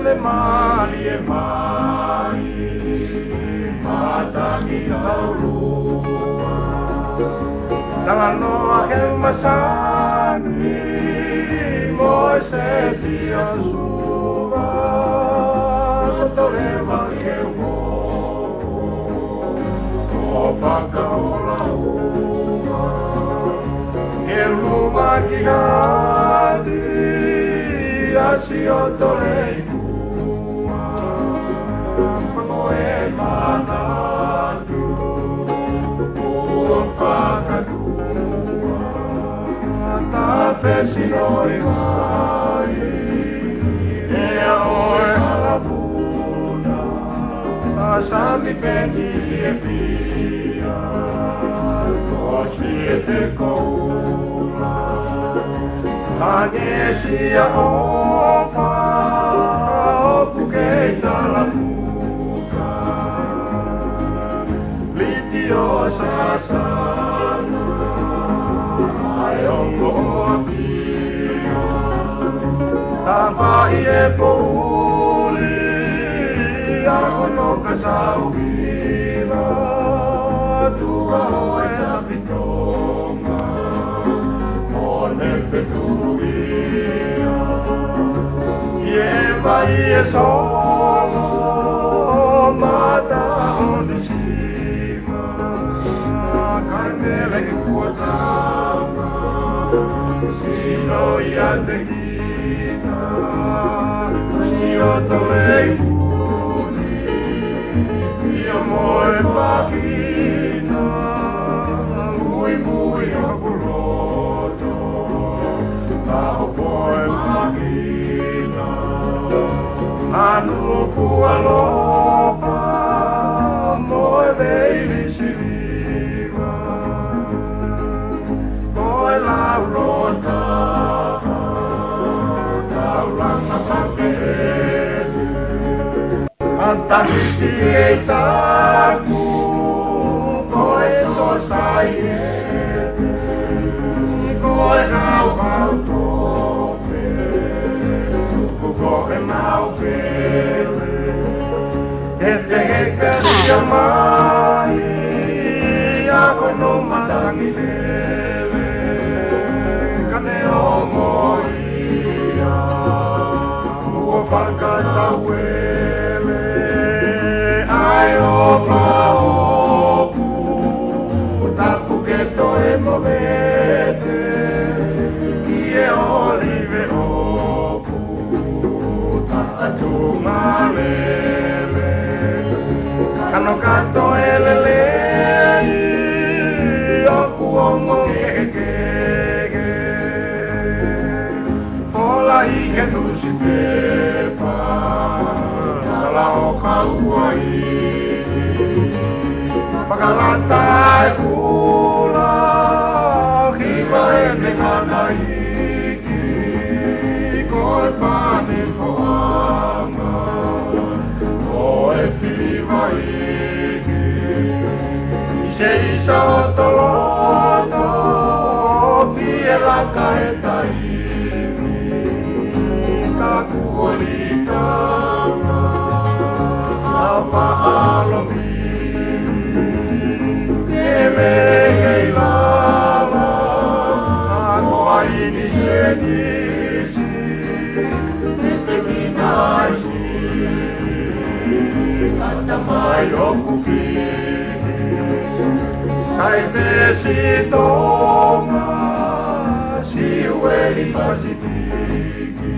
me mali e mai matangi taurua tala noa ke masani mo se tia suva tole va ke ho o whakaola ua e luma ki gadi asi o tole kua pango e manatu o whakatua ta whesi oi mai e oi halapuna ta sami peni e fia kosi e te koula Anesia opa opu keita la puka Litio sasana ai ongo apia Tampa ie pouli ako no kasau vila Tua hoe tapitonga One fetuia Ie vai e solo Mata onde cima Kai mele ki kuatanga Sino ia te kita Si o tolei puni Ia moe pakina Mui mui o kuloto Taho poe makina Anu kualopa Moe veili siliva Koe laulota Taulanga pakeheli Antaniti ei taku Koe sosai Koe kau kau tope Tuku koe mau pele E te hekaria mai Ako no matangi lele Kane ongo ia Ua whakata wele Ai o whaopu Tapu ke toe mo vete Ie olive opu Tatu malele Kano kato elele Oku ongo keke Fola ike nusi pepa Tala o kaua Whakalata e kula Hima e me hana iki Koe whane whaanga Koe whiwa iki Se isa o toloto Fie laka e taimi Ka kuolitanga Na whaalomi Kei lala Ako aini se nisi Te kinaisi Kata mai oku fili Sai pesi toma Si ueli pasifiki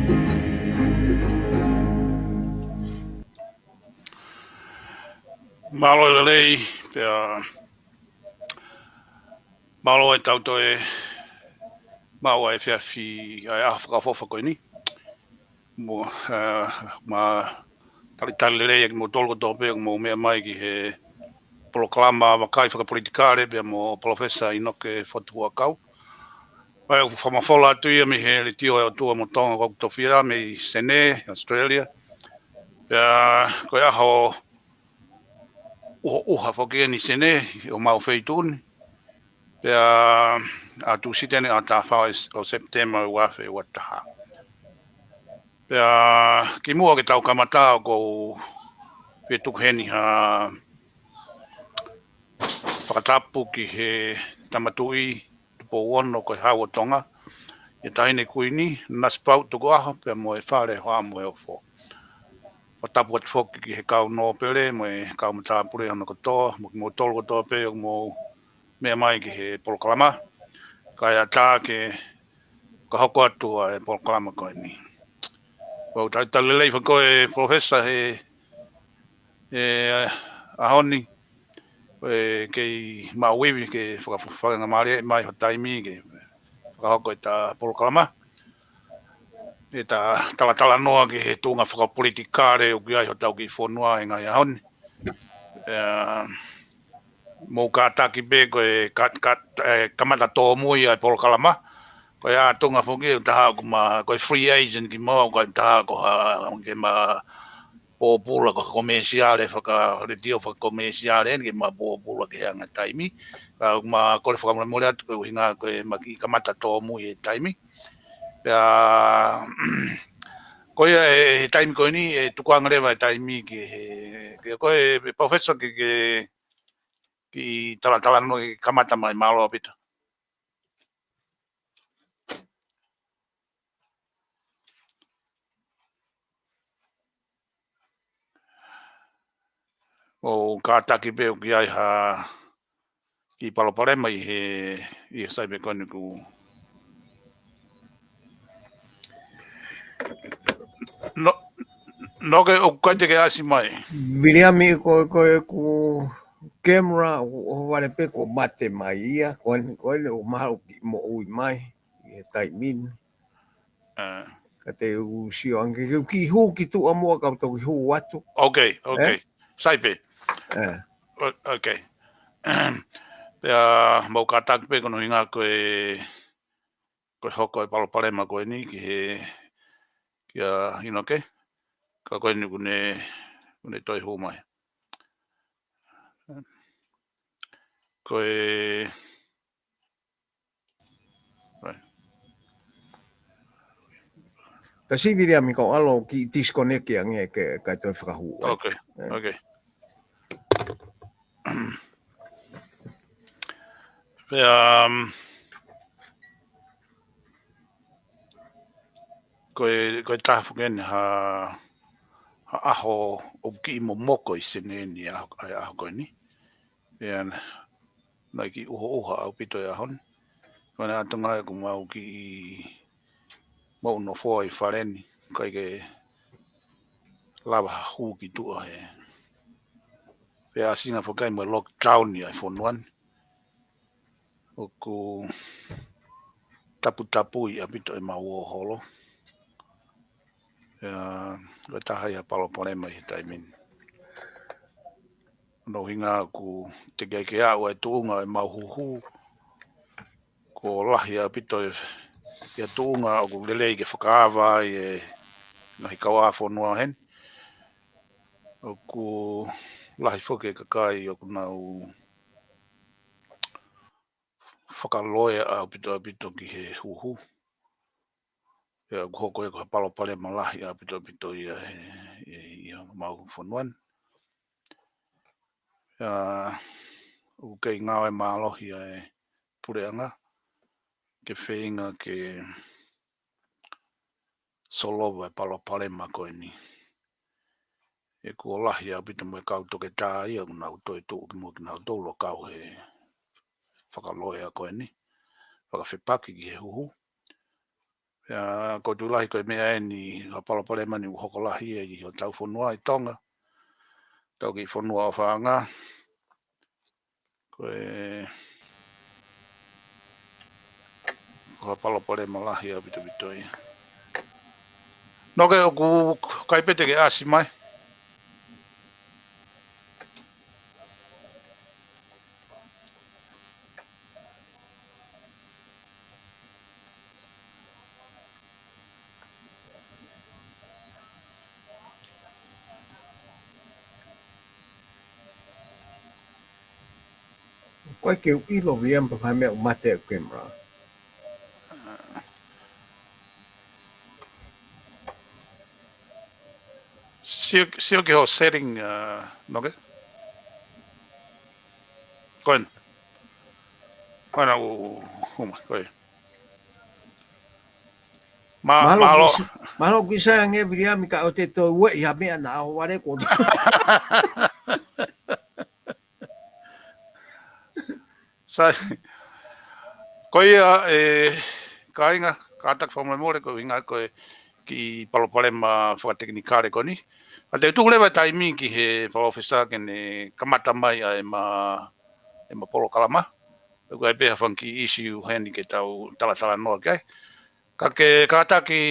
Malo lei pea malo e tauto e mau e fiafi ai afka fofa ko ni mo ma tali lei mo tolgo to pe mo me mai ki he proclama wa kai fa politikare pe mo professor inoke fotua kau ai fa ma fola tu ia mi he le tio e tu mo tonga ko to fia me sene Australia pea ko ya ho o ha fo ke ni sene o mau feitun pea a tu sitene a ta fa o September wa fe what ha Pea ki mua ke tau kamata ko pe tukheni ha whakatapu ki he tamatui po ono ko hawa tonga e tahine kuini nas pau tuku aha pea mo e whare hoa mo e ofo. Whatapu at whoki ki he kau no pere mo e kau matapure ana katoa mo tolu katoa pe mo mea mai ki he polokalama. Kai a tā ke ka hoko atua e polokalama koe ni. Wau tai lelei whakoe professor he ahoni kei mauiwi ke whakawhanga maare mai ho taimi ke whakahoko e tā polokalama. E tā talatala noa ke he tūnga whakapolitikare o ki ai ho tau ki whonua e ngai ahoni. Mō ka taki be koe kamata tō mui ai polokalama. Koe a tūnga whoki o taha koe free agent ki mua koe taha ko ke ma pōpula ko komersiale whakaretio whakakomersiale ke ma pōpula ke hanga taimi. Ma kore whakamore atu koe hinga koe maki kamata tō mui e taimi. Pea koe he taimi koe ni e tukuanga rewa e taimi ke koe professor ki tala no ki kamata mai malo apita. O ka taki pe o ki ai ha ki palopare mai i sai me koe ku no ke o koe te ke asi mai. Viliami ko camera o vale pe ko mate mai ia ko o malu mo ui mai e tai min. Ka te usio ange ki hu ki tu amo ka to ki hu atu. Okay. Sai pe. Okay. Pea mau ka taki pe kono hinga koe hoko e palopare ma koe ni ki he kia hinoke. Ka koe ni kune toi hu mai. Koe Ta si Viliami ko alo ki disconnect ange ke ka to whakahu. Okay. Koe tafu gen ha aho o ki mo moko i sene ni aho koe ni. Nai ki uha au pito e ahon. Koe na atunga e kumau ki mau no fōi whareni. Koe ke lava hū ki tua he. Pea singa whakai mo lockdown ni ai whonuan. O ku tapu i apito e mau holo. Koe tahai a palopone mai he taimin. No hinga ku te keike au e tuunga e mau huhu. Ko lahi apito e tuunga o ku lelei ke whakaawa e nahi kawa whonua hen. O ku lahi whoke kakai o ku nau whakaloea au pito ki he huhu. Pea ku hoko e ko palopare ma lahi au pito i mau whonuan. O kei ngawe mālohi e pureanga. Ke whenga ke solowa e palopare ma koe ni. E kua lahi au pito mo e kau toke tā ia kuna au toi tuu ki mua ki nau taulo kau he whakaloea koe ni. Whakawhepaki ki he huhu. Ko tu lahi koe mea e ni a palopare mani u hoko lahi e i o tau whonua i tonga. Tau ki whonua o whaanga. Koe ko palopare ma lahi au pito ia. No ke o ku kaipete ke asi mai. Koe ke ilo viam pa mai o mate o camera. sio ke ho setting no ke kon kana uma koi malo kisa nge viria mi ka o te to we ya me na o ware ko sai koi kainga katak forma more ko inga ko ki palopale ma fa teknikare koni ate tu leva taimi ki he professor ke ne kamata mai ai ma polo kalama ko ai be funky issue hani ke tau tala no kai ka ke kata ki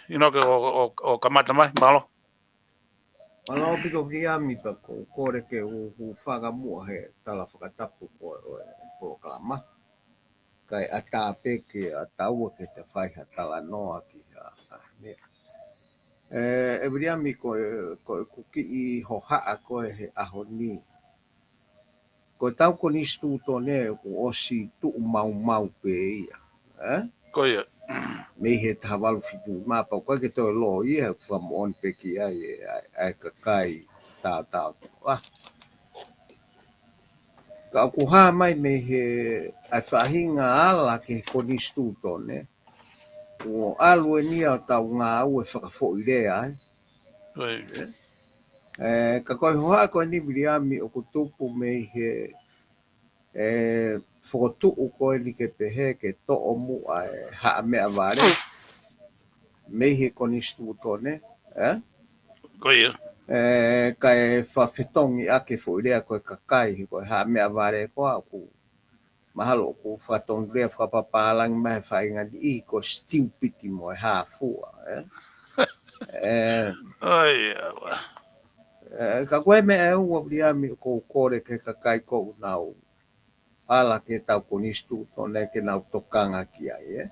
ke o kamata mai malo malo piko viria mi pa ko re ke u faga mo he tala whakatapu ko po kalama kai ata pe ke atau ke te fai ha tala noa ki me e viria mi ko ki I hoha ko he ahoni ko tau ko ni stu to ne ko osi tu mau pe ia ko ia me he tavalu fitu ma pa ko ke to lo ia from on pe ki ai ka kai ta ka ku ha mai me he ai fahinga ala ke ko ni stu to ne o alu ni a tau ngā au e whakafo I rea ka koe hoa koe ni miriami o kutupu me he whakotu o koe ni ke pehe ke to o mu ai haa mea vare me he ko ni stu tone ko ia ka e whawhetongi ake fo I rea koe kakai koe haa mea vare koa ku mahalo ko whatongi rea whapapalang mahe whainga ni I ko stupidi mo e haa fua ka koe me e ua miriami ko kore ke kakai ko nau ala ke tau ko ni stu tone ke nau tokanga ki ai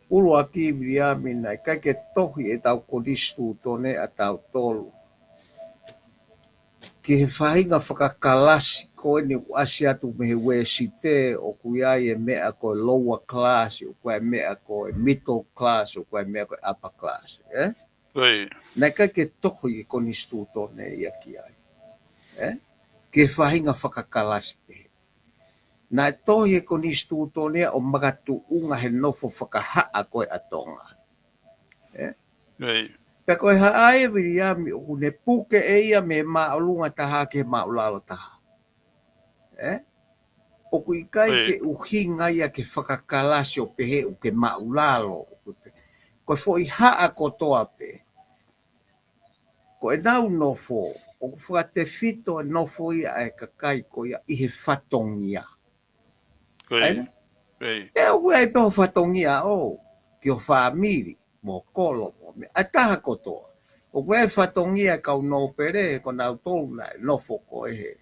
Ulu aki miriami nai kai ke tohi e tau ko ni stu tone a tau tolu ke he whahinga whakakalasi koe ni uasi atu me he wesi te o kuiai e mea koe lower class o koe mea koe middle class o koe mea koe upper class nai kai ke tohi e ko ni stu tone ia ki ai ke whahinga whakakalasi pe na tohi e ko ni stu tone o magatu unga he nofo whakahaa koe atonga pe koe haai e viriami o kune puke e ia me maolunga taha ke maolalo taha o kui kai ke uhinga ia ke whakakalasi o pehe o ke maolalo koe fo I haa kotoa pe koe nau nofo o whakate fito e nofo ia e kakai ko ia I he whatongia e o kua e peho whatongia o ki o whamiri mo kolo mo me ataha kotoa o kua e whatongia kau no pere ko nau tōna e nofo ko e he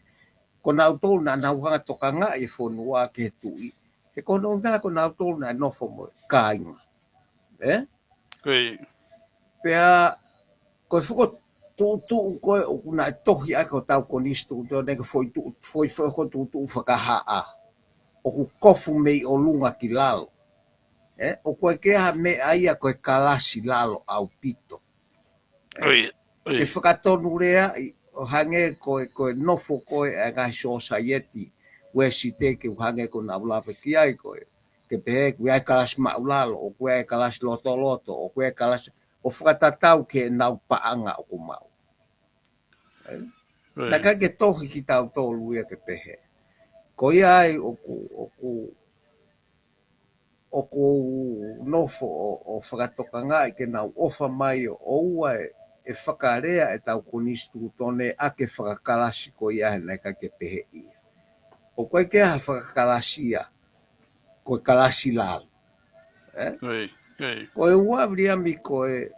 ko nau tōna nau hanga toka ngā e whonua ke tui he kono ngā ko nau tōna e nofo mo kāinga pea koe whuko tū koe o kuna e tohi ai ko tau ko nistu tō neka foi tū whakahaa o ku kofu mei o lunga ki lalo o koe kea me aia koe kalasi lalo au pito ke whakatonu rea o hange koe nofo koe e ngai society we si te ke hange ko na ulawe ki ai koe ke pehe koe ai kalasi maulalo o koe ai kalasi loto o koe ai kalasi o whakatatau ke nau paanga o kumau na kai ke tohi ki tau tōlu ia ke pehe ko ia ai o ko nofo o whakatokanga I ke nau ofa mai o ua e whakarea e tau konistu tone a ke whakakalasi ko ia nei kai ke pehe ia. O koe ke ha whakakalasia koe kalasi lalo. Koe ua vria mi koe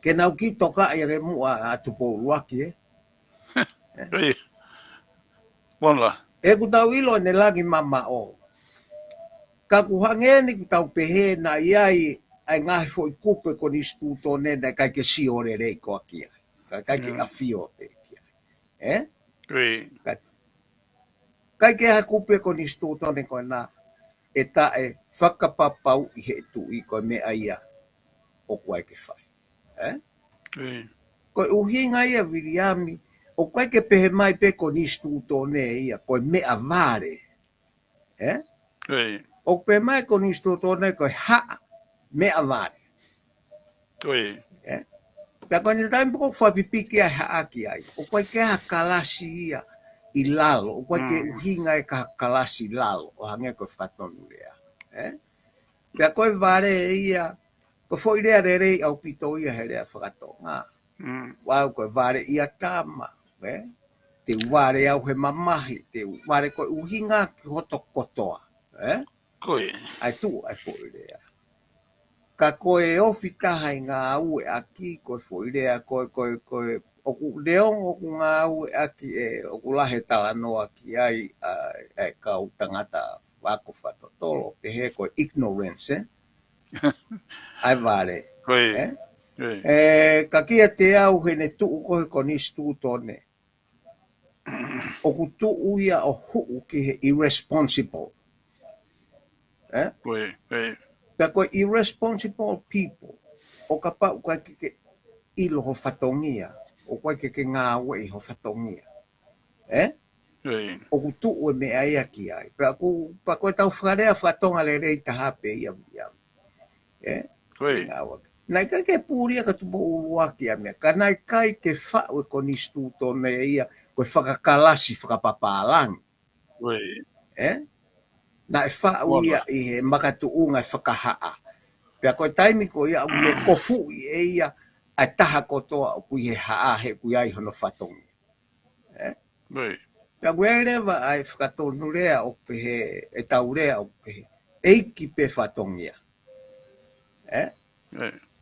ke nau ki toka ia ke mua atu po luaki Wala. E ku tau ilo ne lagi mama o. Ka ku hangeni ku tau pehe na iai ai ngahi fo I kupe ko ni stuto ne da kai ke si ore rei ko akia. Kai ke afio te kia. Kai ke ha kupe ko ni stuto ne ko na e ta e whakapapau I he tu I ko me aia o kuai ke whai. Ko uhinga ia viriami, o koe ke pehe mai pe ko nistu tone ia, ko mea vare. O pe mai ko nistu tone ko haa mea vare. Pea koe ni taimi ko whapipiki ai haa ki ai, o koe ke ha kalasi ia i lalo, o koe ke uhinga e ka kalasi lalo, o hange koe whatonu lea. Pea koe vare ia, ko foi rea rerei au pito ia he rea whakatonga. Wau koe vare ia tama, te ware au he mamahi, te ware koe uhinga ki hoto kotoa. Ai tu ai foi rea. Ka koe ofi taha i ngā aue aki, koe foi rea, koe oku leong oku ngā aue aki e oku lahe tala noa ki ai kau tangata wako whatotolo, te he koe ignorance, ai vare. Ka kia te au he ne tuu kohe ko nistu tone. Oku tuu ia o huu ki he irresponsible. Pea koe irresponsible people, o ka pau koe ke ilo ho whatongia, o koe ke ngā wei ho whatongia. Oku tuu e mea ia ki ai. Pea koe tau whakarea whatonga le rei taha pe ia. Nai kai ke pūria ka tupo uruaki a mea, ka nai kai ke whau e ko nistu tone ia, koe whakakalasi whakapapālangi. Na e whau ia i he makatuunga e whakahaa. Pea koe taimi ko ia me kofu i e ia, ai taha kotoa o kui he haa he kui ai hono whatongi. Pea koe rewa ai whakatonu rea o pehe, e tau rea o pehe, eiki pe whatongia.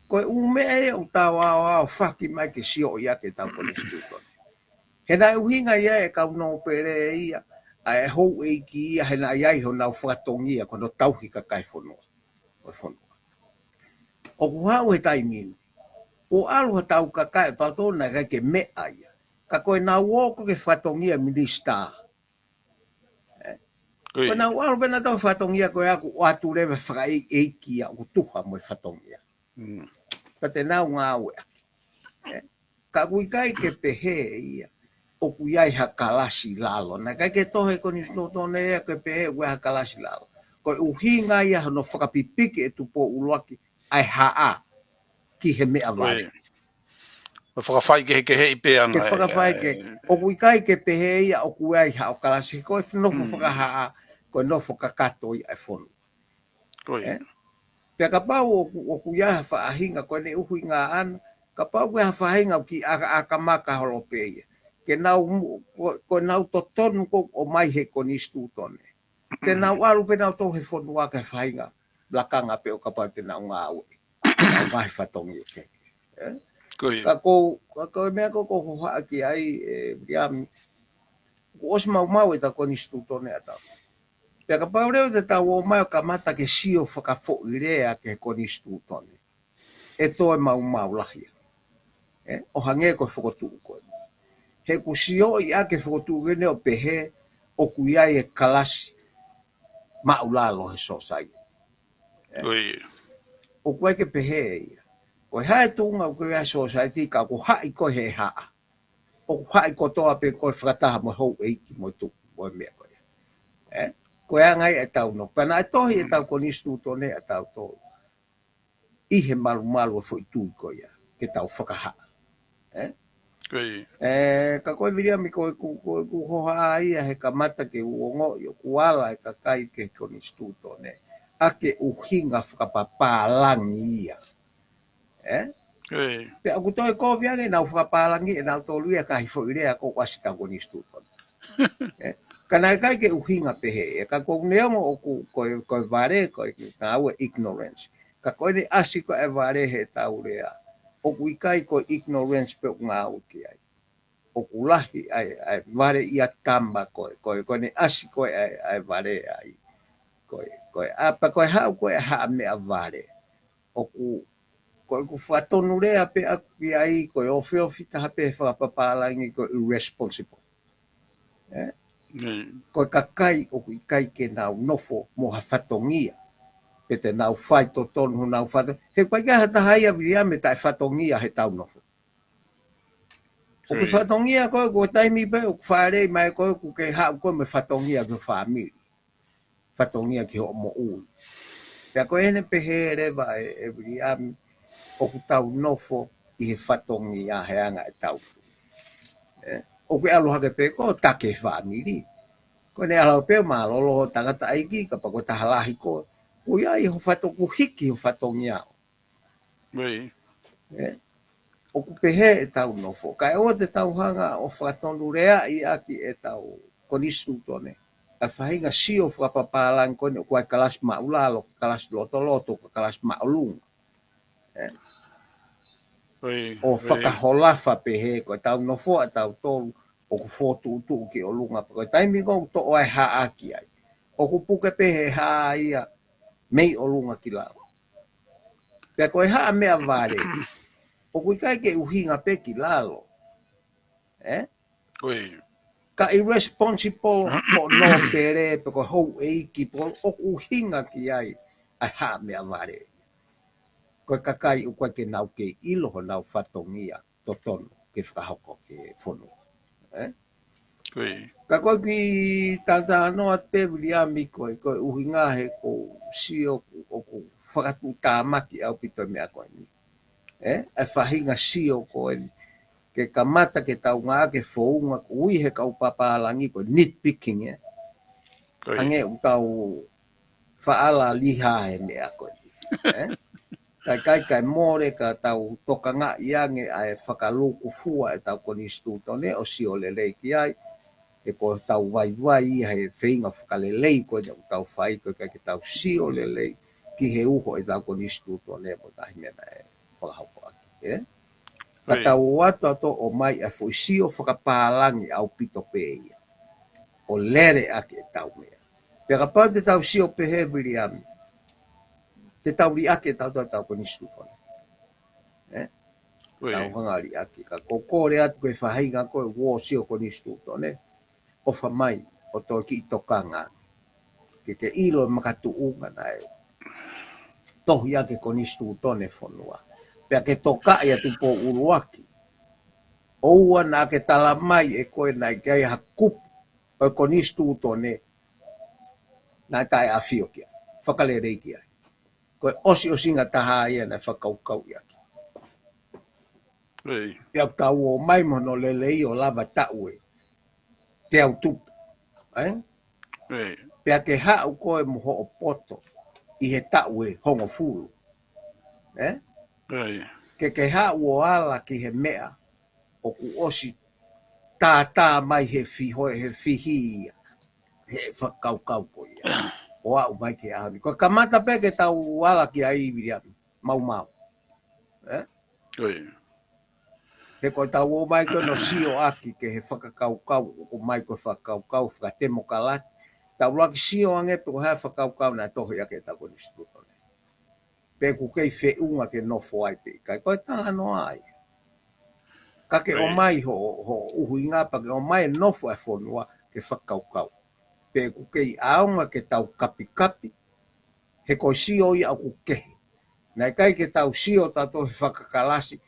Koe umea e o tau ao whaki mai ke sio ia ke tau ko nistu tone. He nai uhinga ia e kau no pere ia, ai hou eiki ia, he nai ai ho nau whatongia, kono tauhi ka kai whanua. O kuhau he taimini, o alu ha tau ka kai pautona kai ke mea ia, ka koe nau oko ke whatongia minista. Koe nau alu pena tau whatongia koe aku o atu rewe whaka eiki ia, o tuha mo whatongia. Pa te nau ngā ue aki. Ka kui kai ke pehe ia, o kui ai ha kalasi lalo. Na kai ke tohe ko ni snotone ia ke pehe ue ha kalasi lalo. Koe uhinga ia no whakapipiki e tupo uloaki ai haa ki he mea vare. O whakawhai ke hei pe anga. Ke whakawhai ke, o kui kai ke pehe ia o kui ai ha o kalasi. Koe whinofo whakahaa, koe nofo kakato i ai whonu. Pea ka pau o kuiaha whaahinga, koe ne uhui ngā ana, ka pau koe ha whaahinga ki aka maka holopeia. Koe nau to tonu ko o mai he ko nistu tone. Te nau alu pe nau tau he whonu waka whahinga, lakanga pe o ka pau te nau ngā ue. Nau mai whatongi e keke. Ka koe mea ko hoa ki ai, riami, ko os mau e ta ko nistu tone atau. Pea ka pau reo te tau o mai o ka mata ke sio whakafo i rea ke koni stu tone. E toi mau lahia. O hange koe whakotuu koe. He ku sio i ake whakotuu gene o pehe o kuiai e kalasi maulalo he sosai. O koe ke pehe ia. Koe hae tunga o koe a sosai ka ku hai koe he haa. O ku hai kotoa pe koe whakataha mo hou eiki mo tu mo mea koe. Koe angai e tau no. Pana e tohi e tau ko nistu tone e tau tō. Ihe malu e fwoi tui koe ia. Ke tau whakaha. Ka koe viria mi koe ku hoha ia he ka mata ke uongo i o kuala e ka kai ke ko nistu tone. Ake uhinga whakapapālangi ia. Pe aku toi ko viange nau whakapālangi e nau tōlu ia kahi fwoi rea ko wasi tau ko nistu tone. Kana kai ke uhinga pehe, ka ko neongo o koe vare, koe ka aue ignorance. Ka koe ni asi ko e vare he tau rea. O kui kai ko ignorance pe ngā au ki ai. O kulahi ai vare ia tamba koe ni asi koe ai vare ai. Koe apa koe hau koe haa mea vare. O koe ku whatonu rea pe aku ki ai, koe ofi taha pe whakapapālangi koe irresponsible. Koe ka kai o kui kai ke nau nofo mo ha whatongia. Pete nau fai to tonu nau fai. He koe kia hata haia viria me tai whatongia he tau nofo. O ku whatongia koe ko taimi pe o ku whaarei mai koe ku ke hau koe me whatongia ke whaamiri. Whatongia ki ho mo ui. Pea koe hene pehe rewa e viria o ku tau nofo i he whatongia he anga e tau. O ke aloha ke pe ko take whaamiri. Ko ne ala pe malolo tangata aiki ka pa ko tahalahi ko ko ia i ho fato ku hiki ho fatongia Wei o ku pehe e tau nofo ka o te tau hanga o fatonu rea i aki e tau konisu tone a fahinga sio fra papalan ko ne ko kalas maulalo kalas loto kalas maulung o whakaholafa pehe ko tau nofo a tau tolu o ku fotu tu ki o lunga ko taimi ko to o ha aki ai o ku puke pehe ha ia mei o lunga ki lao pe ko ha mea vale o ku kai ke uhinga pe ki lalo ka irresponsible po no pere pe ko ho e ki po o ku hinga ki ai a ha mea vale ko kakai u ko ke nau ke ilo ho nau fatongia totono ke whakahoko ke fono ka koe ki tata no te vilia mi koe uhinga he ko sio o ku whakatu tāmaki au pito mea koe ni. E whahinga sio koe ke kamata ke tau ngā ke whounga ui he kau papalangi koe nitpicking Ange u tau whaala liha he mea koe ni. Kai more ka tau toka ngā iange ai whakaluku fua e tau koni stūtone o sio le leiki ai e ko tau vai he whainga whakalelei koe ne u tau whai koe kai ke tau sio lelei ki he uho e tau koni stūtone mo tahi mena e whakahauko aki. Ka tau wata to o mai e fo sio whakapalangi au pito peia. O lere aki e tau mea. Pera pau te tau sio pehe viriami. Te tau li ake tau koni stūtone. Tau hangari ake. Ka kokore atu koe whahinga koe wo sio koni stūtone. O whamai o tō ki i tokanga. Ke ilo makatu unga na e. Tohi ake koni stūtone whanua. Pea ke toka ia tu po uruaki. Oua na ke tala mai e koe nai kai hakupu. O koni stūtone. Nai tai a fio kia. Whakalere kia. Koe osi o singa taha ia na whakaukau ia ki. Pea tau o mai mono lelei o lava taue. Te au tupu. Pea ke hau koe moho o poto i he taue hongo fulu. Ke hau o ala ki he mea o ku osi tā mai he fihoe he fihi he whakaukau ko ia. O au mai ke ahami. Ko kamata pe ke tau ala ki a iwiri mau. He koe tau o mai koe no sio aki ke he whakakaukau o mai koe whakaukau whakatemo kalati. Tau laki sio angepe ko hea whakaukau na tohi ake tau koni stūtone. Pe ku kei whiunga ke nofo ai pe. Kai koe tala no ai. Ka ke o mai ho uhui ngapa ke o mai nofo e whonua ke whakaukau. Pe ku kei aonga ke tau kapi. He koe sio i au ku kehi. Nai kai ke tau sio tato he whakakalasi.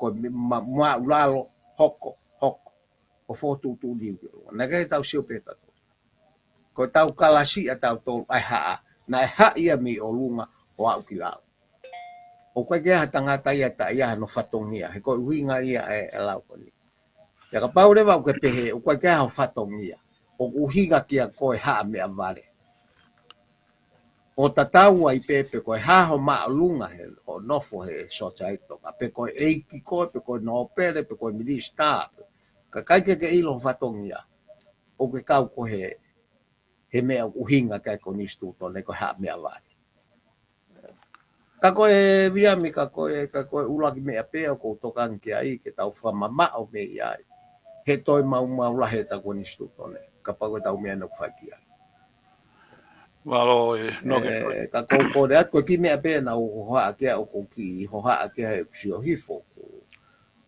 Ko maulalo hoko o fotutu liu na kai tau sio peta ko tau kalasi a tau tolu ai haa na ha ia mi o lunga o au kilau o koe ke tangata ia ta ia no fatongia he ko uhinga ia e lau koni ya ka pau le va ke pehe o koe ke ha fatongia o uhinga kia koe ha me avale o tatau ai pepe koe haho maalunga he o nofo he sochaito a pe koe eiki koe pe koe no pere pe koe milista ka kai ke ilo fatongia o ke kau ko he mea uhinga kai koni stūtone ko ha mea vale ka koe viami ka koe ulaki mea pea ko tokan ki ai ke tau whamama o me iai he toi mau lahe ta koni stūtone ka pau tau mea no whakia Walo ka ko de at ko ki me pe na o ha ke o ko ki ho ha ke sio hifo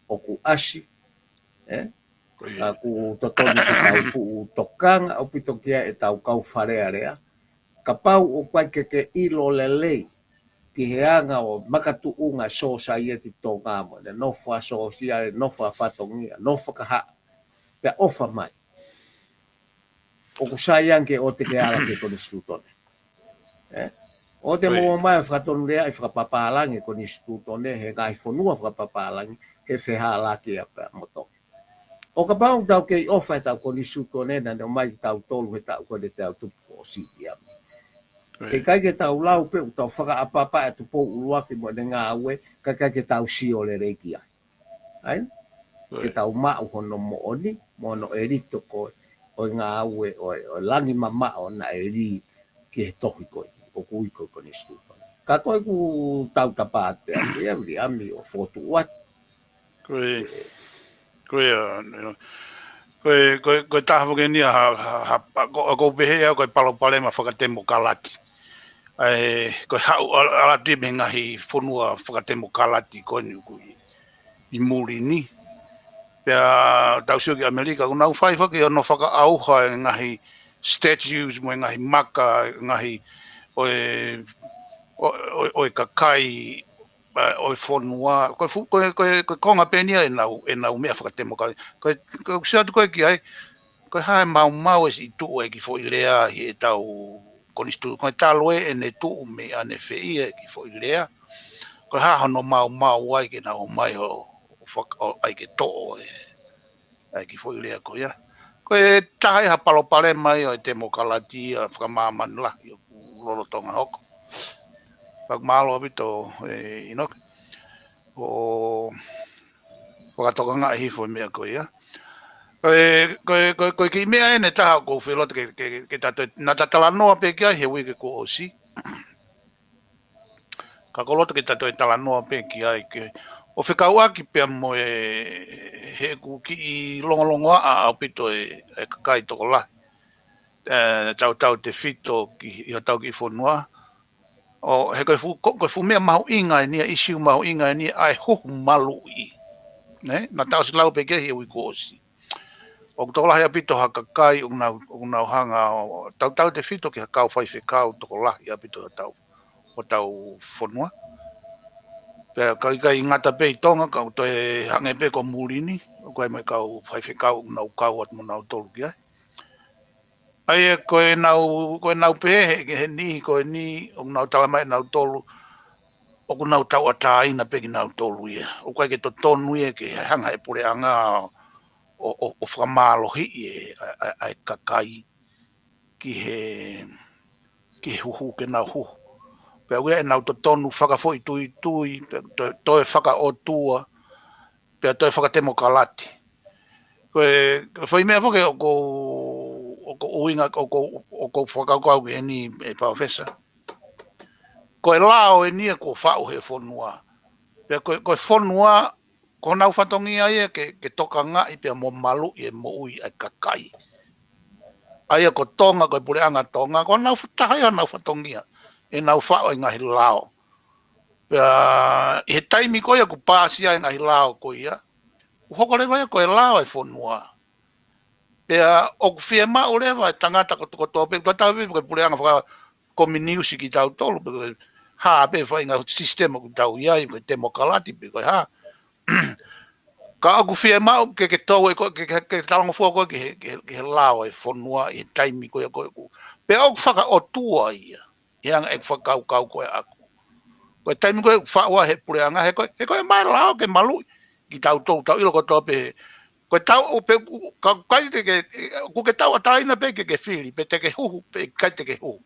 o ku ashi ka ku totoni ki tau fu tokanga o pito kia e tau kau whare area Kapau o kwai ke ilo le lei. Ki he anga o makatu unga so sa ia ti tō ngāmo. Ne nofa so sia, nofa whatongia, nofa kaha. Pea ofa mai. O kusai anke o te ke ala ke koni stutone. O te mo mai whakatonu rea i whakapapalangi koni stutone, he ngai whanua whakapapalangi, ke wheha laki a pea moto. O ka pāung tau kei ofa e tau koni stutone, na ne o mai tau tolu he tau kone tau tupu o siti am. E kai ke tau lau pe, tau whakaapapa e tu pou uruaki mo ne ngā aue, kai ke tau si o le reiki ai. Ai? Ke tau mau hono mo oni, mo no e rito koe, o ngā aue, o langi mama o na e ri ki he tohi koe, o kui koe koni stutone. Ka koe ku tau tapate a pia, uri ami o fotu wat. Koe tahapu ke nia ko behea koe palopale ma whakatemo kalati. Koe hau alati me ngahi whonua whakatemo kalati koe ni ukui i muri ni. Pea tausio ki Amerika, ko nau whai whaki ono whakaauha e ngahi statues mo e ngahi maka, ngahi oe kakai, oe whonua. Koe konga penia e nau mea whakatemo kalati. Koe siatu koe ki ai, koe hae mau e si tuu e ki fo i lea hi e tau konistu. Koe talo e ne tuu me ane whei e ki fo i lea. Koe hae hono mau ai ke nau mai o ai ke to'o e ai ki fo i lea koe ia. Koe tahai ha palopare mai o e te mokalati a whakamāmanu la i o lorotonga hoko. Whakamālo apito e inoke. O whakatoka ngā hifo mea koe ia. Koe ki mea ene taha ko whelota ke tato nā tatala noa pe kia he wike ko osi. Ka kolota ke tato e tala noa pe kia ke o whekau aki pia mo he ku ki i longolongo a au pito e kakai toko la. Tau te whito ki i tau ki i whonua. O he koe fu mea mahu inga e nia, isiu mahu inga e nia ai huhu malu i. Nā tau si lau pe kia he wike osi. O toko lahi apito hakakai o nau hanga o tau te whito ki hakau whai whekau toko lahi apito o tau whonua. Pea kai ngata pe i tonga kau toe hange pe ko murini, koe mai kau whai whekau nau kau at mo nau tolu ki ai. Ai koe nau pe he ni, koe ni, o nau talamai nau tolu, o ku nau tau ataina pe ki nau tolu ia. O koe ke to tonu ia ke hanga e pure anga o whakamālohi e kakai ki he huhu ke nau huhu. Pea wea e nau to tonu whakafoi tui, toe whaka o tua, pea toe whakatemo kalati. Koe whai mea whake o ko uinga, o ko whakaukau ki eni e pawhesa. Koe lao e nia ko whau he whonua. Pea koe whonua, ko nau whatongia ia ke toka ngai pea mo malu i e mo ui ai kakai. Aia ko tonga, koe pure anga tonga, ko nau whatahai nau whatongia. E nau whao e ngahi lao. He taimi koe ku pāsia e ngahi lao koe ia. Hoko lewa ia koe lao e whonua. Pea o ku whia mao lewa e tangata ko tope. Kua tau pepe koe pure anga whaka komi niusi ki tau tolu. Ha pe whai ngā sistema ku tau iai, koe te mokalati pe koe ha. Ka aku whia mao ke tau e koe, ke talango fua koe ke he lao e whonua e taimi koe koe ku. Pea o ku whaka o tua ia. Ianga e whakau koe aku. Koe taimi koe whaua he pureanga, he koe mai lao ke malu. Ki tau ilo ko tope. Koe tau, kai ku ke tau ataina pe ke whiri, pe te ke huhu, pe kai te ke huhu.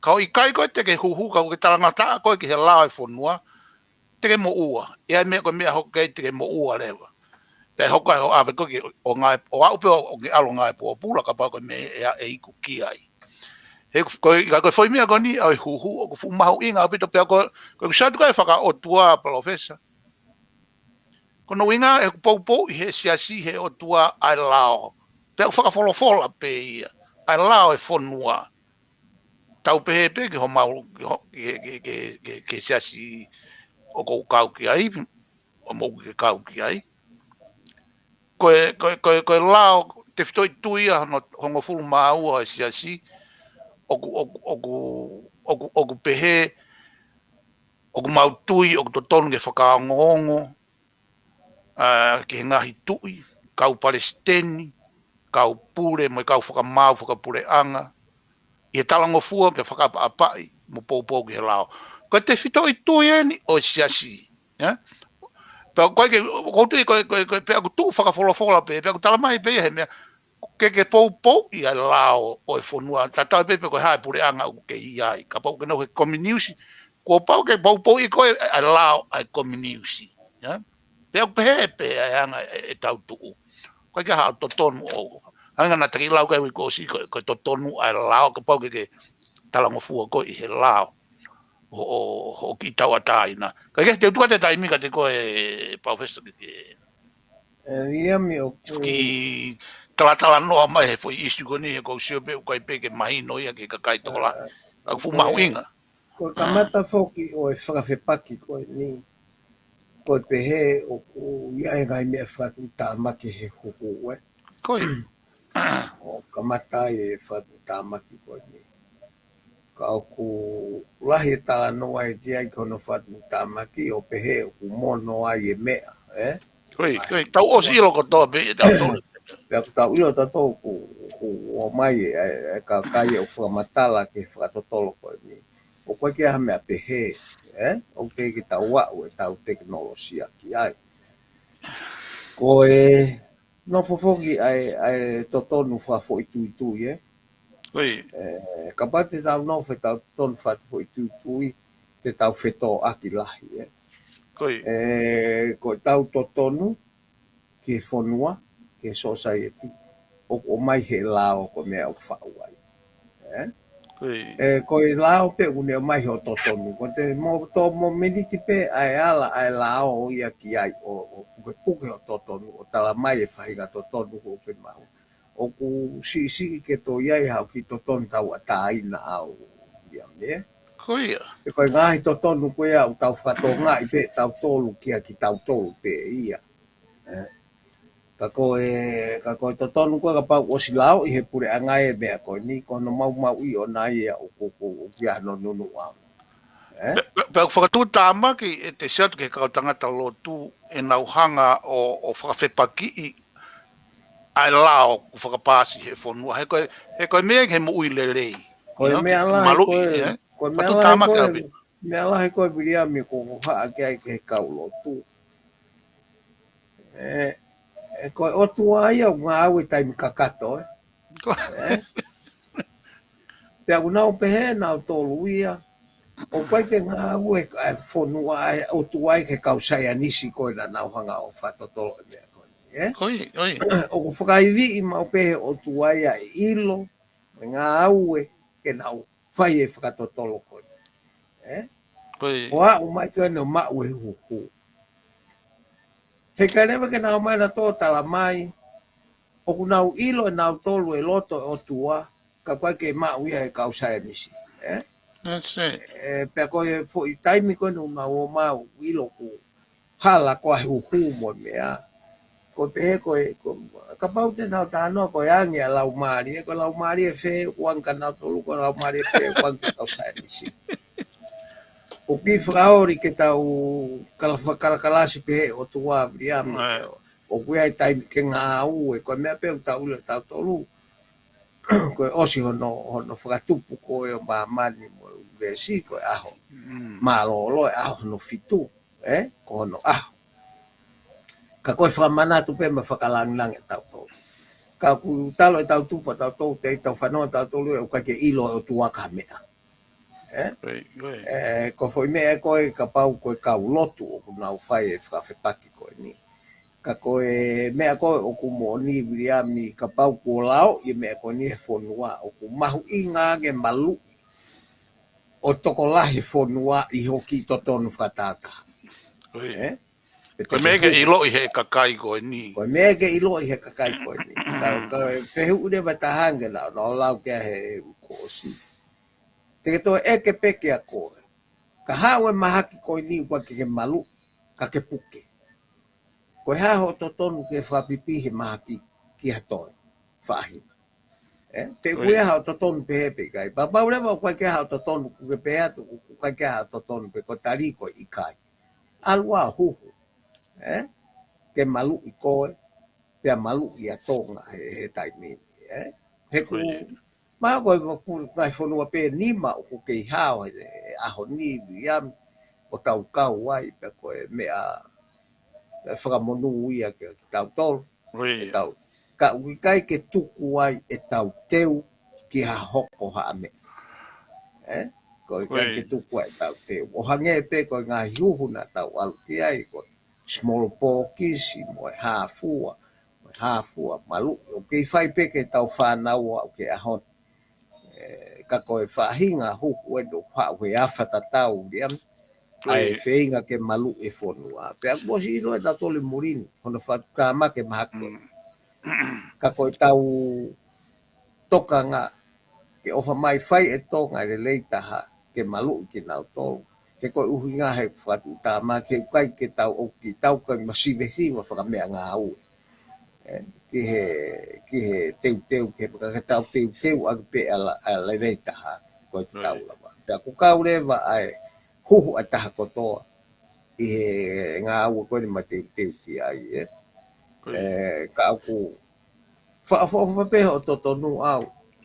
Kau i kai koe te ke huhu, kau ke tarangataa koe ki he lao e whonua, te ke mo ua. Ia mea koe mea hokai te ke mo ua lewa. Te hokai ho awe koe o aupe o ke alo ngai po o pula ka pa koe me e iku ki ai. Koe whai mea koe ni au huhu o ku mahu inga apito pia koe kusatu koe whaka o tua profesa. Kono inga e pou i he siasi he o tua ai lao. Pia whaka wholofola pe ia. Ai lao e whonua. Tau pehe pe ke ho mahu ke siasi o kou kau ki ai. O mou ke kau ki ai. Koe lao te whitoi tuia hongo fulu maua e siasi. oku pehe, oku mautui, oku totonu ke whakaongongo, ki he ngahi tui, kau Palestini, kau pure, mai kau whakamau, whakapure anga, i he talangofua pe whakapaapai, mo poupou ki he lao. Ko te whito i tui eni o siasi, ya? Pero koe pe aku tu whakawholofola pe aku talamai pe he mea, ke poupou i a lao o e whonua, tatau pe koe hae pure anga o ke iai, ka pau ke nau he kominiusi, ko pau ke poupou i koe a lao ai kominiusi, ya? Pe aku pe ai anga e tau tuu. Koe ke hao totonu o, anga na taki lau kai ko si koe totonu ai lao, ka pau ke talangofua koe i he lao. O ki tau ataina. Ka ke te utua te taimi ka te koe paufesa ke Ia mi o ki talatala noa mai he foi isu koni he kou sio pe ukai pe ke mahino ia ke kakai toko la. Ka fu mahu inga. Ko kamata foki o e whakawhepaki koe ni. Koe pehe o ia e ngai mea whatu tāmaki he huhu e. Koi. O kamata e whatu tāmaki koe ni. Ka o ku lahi tala noa e tia i kono whatu tāmaki o pehe o ku mono ai e mea. Koi. Tau o si ilo ko toa pe tau toa. Pea ku tau ilo tato ku o mai e ka kai o whamatala ke whakatotolo koe ni. O koe ke aha mea pehe. O te ki tau wau e tau teknolosia ki ai. Ko e no fofoki ai totonu whafo i tui, Koi. Ka pate tau no fe tau tonu whafo i tui, te tau wheto aki lahi, Koi. Ko tau totonu ki whonua, ki society, o mai he lao ko mea o whauai. Ko i lao pe une o mai ho totonu, ko te mo to mo meniti pe ai ala ai lao o ia ki ai o puke o totonu, o tala mai e whahinga totonu ko pe mau. O ku si ke to iai hau ki totonu tau a tāina au ia me. Koi. E koe ngahi totonu koe au tau whatonga i pe tau tolu kia ki tau tolu pe ia. Ka koe totonu koe ka pau o si lao i he pure angai e mea koe ni kono mau i o nai e o kia no nunu au. Pea whakatū tāmaki e te seatu ke kautangata lotu e nauhanga o whakawhepaki i ai lao ku whakapāsi he whonua. He koe mea he mo ui lelei. Koe mea lahi koe, mea lahi koe biriami ko haa ke ai ke kau lotu. Koe otu ai au ngā au e taimi kakato, Pea unau pehe nau tolu ia. O koe ke ngā au e whonua ai otu ai ke kau saia nisi koe na nau hanga o whatotolo e mea koe. Koi. O ku whakaiwi i mau pehe otu ai a ilo, ngā au e ke nau whai e whakatotolo koe. O a umai koe no mau e huhu. He ka rewa ke nau mai na tō tala mai, o ku nau ilo e nau tolu e loto o tua, ka koe ke mau ia e kau saia nisi. That's it. Pea koe fo i taimi koe no nau o mau ilo ku hala koe huhu mo mea. Koe pehe koe, ka pau te nau tānoa koe angi a lau maari, koe lau maari e whee uanka nau tolu, koe lau maari e whee uanka kau saia nisi. O ki whakaori ke tau kalakalasi pehe o tua vriami. O kui ai taimi ke ngā au e koe mea peo tau ule tau tolu. Koe osi hono whakatupu koe o mamani mo vesi koe aho. Malolo e aho no fitu. Ko hono aho. Ka koe whamanatu pe ma whakalangilang e tau tolu. Ka ku talo e tau tupa tau tolu te tau whanoa tau tolu e o kake ilo o tua ka mea. Ko foi mea koe ka pau koe kau lotu o ku nau whai e whakawhepaki koe ni. Ka koe mea koe o ku mo ni wiriami ka pau ko lao i mea koe ni he whonua o ku mahu i ngāge malu o toko lahi whonua i hoki totonu whatata. Koe mea ke ilo i he kakai koe ni. Koe mea ke ilo i he kakai koe ni. Ka whehu ure watahange lau, no lau kia he ukosi. Te to eke peke a koe. Ka hawe mahaki koe ni ua ke malu, ka ke puke. Koe haho to tonu ke whapipi he mahaki ki ha toi, whahima. Pe kuia ha to ton pe pe kai. Pa pa ule ba kwa ke ha to ton ku ke pe atu ku kwa ke ha to ton pe ko tari ko i kai. Alwa hu. Ke malu i ko pe malu i atonga he tai mi. He ku ma ko ku kai fonu pe ni ma ku ke ha a ho ni ya o tau kau wai pe ko me a whakamonu ia ke tau tolu. E tau. Ka ui kai ke tuku ai e tau teu ki ha hoko ha ame. Ko kai ke tuku ai tau teu. O hange pe ko ngā hiuhuna tau alu ki ai ko small pokisi mo e hāfua. Mo e hāfua malu. O kei whai pe ke tau whanau au ke ahon. Ka koe whahinga huku e do whau he awhata tau riam. Ai feinga ke malu e fonua. Pe a kosi ino e tau tole morini. Hono whatu ka make mahako. Ka koe tau toka ngā. Ke ofa mai whai e tonga re leitaha ke malu ki nau tolu. Ke koe uhi ngā he whatu tā ma ke ukai ke tau o ki tau ka masive siwa whakamea ngā au. Ki he teu ke tau teu ag pe ala leitaha koe te tau lava. Pe a kukau lewa ai huhu a taha kotoa i he ngā ua koe ni ma teu ki ai. Ka au ku whaafofa peho o totonu au.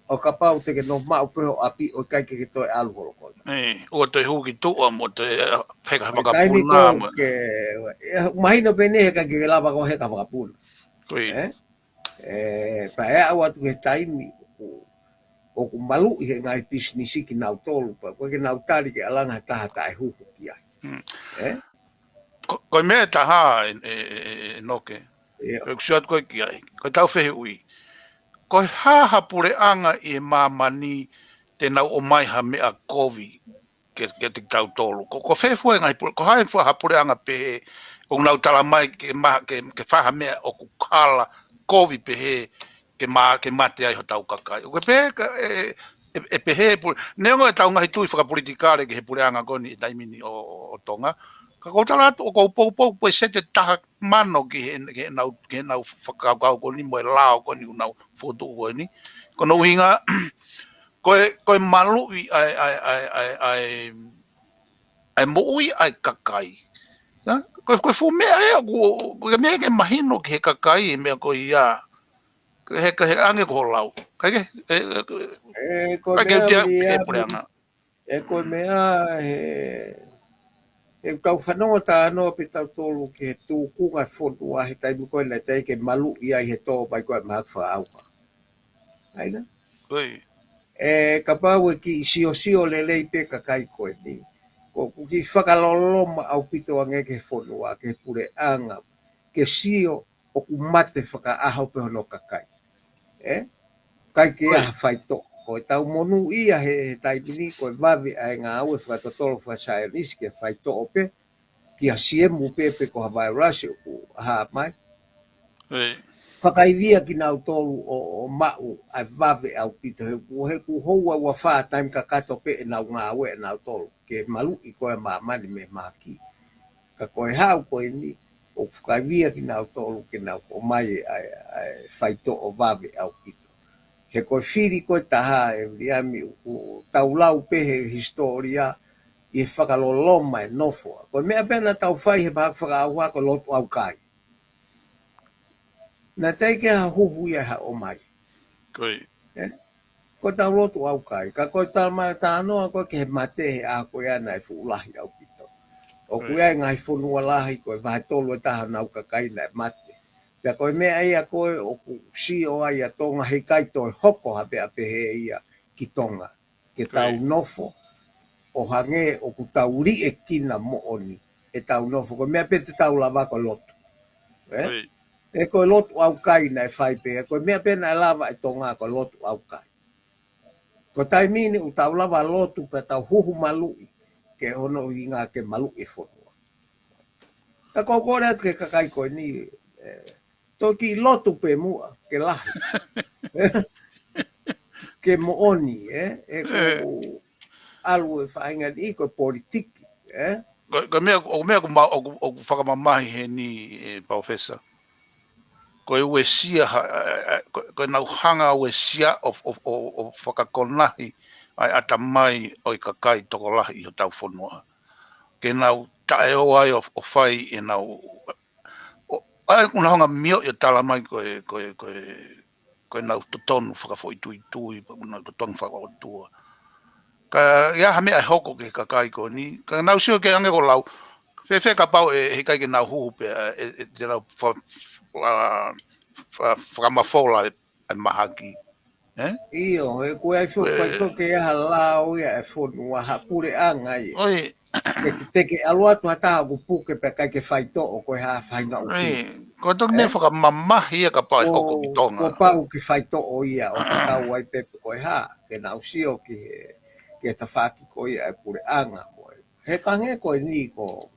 O ka pau te ke no mau peho api o kai ke toi alu holo koe. O te huki tua mo te peka whakapuna. Mahina pene he kai ke lava ko he ka whakapuna. Pa e au atu he taimi o ku malu i he ngai pisnisi ki nau tolu pa. Koe ke nau tari ke alanga taha tae huku ki ai. Koe mea taha e noke. Koe kusiat koe ki ai. Koe tau whehe ui. Koe haha pure anga i mamani te nau o mai ha mea kovi ke te tau tolu. Ko whewhua ngai pure. Ko hae fua ha pure anga pehe. O nau tala mai ke whaha mea o kukala kovi pehe. Ke mate ai ho tau kakai. Koe pehe e pehe pure. Neongo e tau ngahi tui whakapolitikare ke he pure anga koni i taimini o tonga. Ka kotala atu o kou poe sete taha mano ki he nau whakakau koni mo e lao koni unau whotu koni. Kono uhinga, koe malui ai moui ai kakai. Koe fu mea ea, koe mea ke mahino ki he kakai e mea koe ia. He ange ko lau. Kai koe mea he kau whanonga tā anoa pe tau tolu ki he tūkunga whonua he taimu koe nei te ke malu ia he tō pai koe mahak whaauka. Aina? Ka pau e ki sio lelei pe kakai koe ni. Ko ki whakaloloma au pito ange ke whonua ke pure anga. Ke sio o ku mate whakaaho pe hono kakai. Kai ke aha whaito. Ko tau monu ia he taimini koe wavi ai ngā au e whakatotolo whasaya nisi ke whaito ope. Ki a siemu pepe ko Hawaii Rasi o ku aha mai. Whakaivia ki nau tolu o mau ai wavi au pito. He ku houa ua whaa taim kakato pe e nau ngā au e nau tolu. Ke malu i koe maamani me maki. Ka koe hau koe ni. O whakaivia ki nau tolu ki nau o mai ai whaito o wavi au pito. He koe whiri koe taha e riami o taulau pehe historia i e whakaloloma e nofoa. Koe mea pena tau whai he mahak whakaahua ko lotu au kai. Nā teike ha huhu ia ha o mai. Koe tau lotu au kai. Ka koe talma tānoa koe ke he mate he a koe ana e fuulahi au pito. O koe ai ngai whunua lahi koe vahe tolu e taha nau kakai na e mate. Pea koe mea ia koe o ku sio ai a tonga hei kai toi hoko ha pea pehe ia ki tonga. Ke tau nofo o hange o ku tau li e kina mo oni e tau nofo. Koe mea pe te tau lava ko lotu. E koe lotu au kai na e whai pehe. Koe mea pena e lava e tonga ko lotu au kai. Ko tai mini u tau lava lotu pe tau huhu malui ke hono i ngā ke malui whonua. Ka kōkore atu ke kakai koe ni tō ki lotu pe mua, ke lahi. Ke mooni, e ko alu e whainga ni koe politiki. Ko mea o whakamamahi he ni, Professor. koe ue sia, koe nau hanga ue sia o whakakonahi ai ata mai o i kakai toko lahi o tau whanua. Ke nau tae o ai o whai e nau, ai kuna honga mio i tala mai koe nau totonu whakafo i tui, nau totonu whakafo tua. Ka ia hame ai hoko ke kakai ko ni, ka nau sio ke ange ko lau, Fe ka pau he kai ke nau huhu pe, te nau whakamafola e mahaki. Io, e koe ai whai ke aha lao ia e whonua hapure anga ia. Oi. Ke teke aloa tu hataha ku puke pe kai ke whaito o koe haa whainga uki. Ko tok ne whakamamahi e ka pau e hoko ki tonga. Ko pau ki whaito o ia o tatau ai pepe koe haa. Ke nau sio ke ta whaki ko ia e pure anga. He kange koe ni ko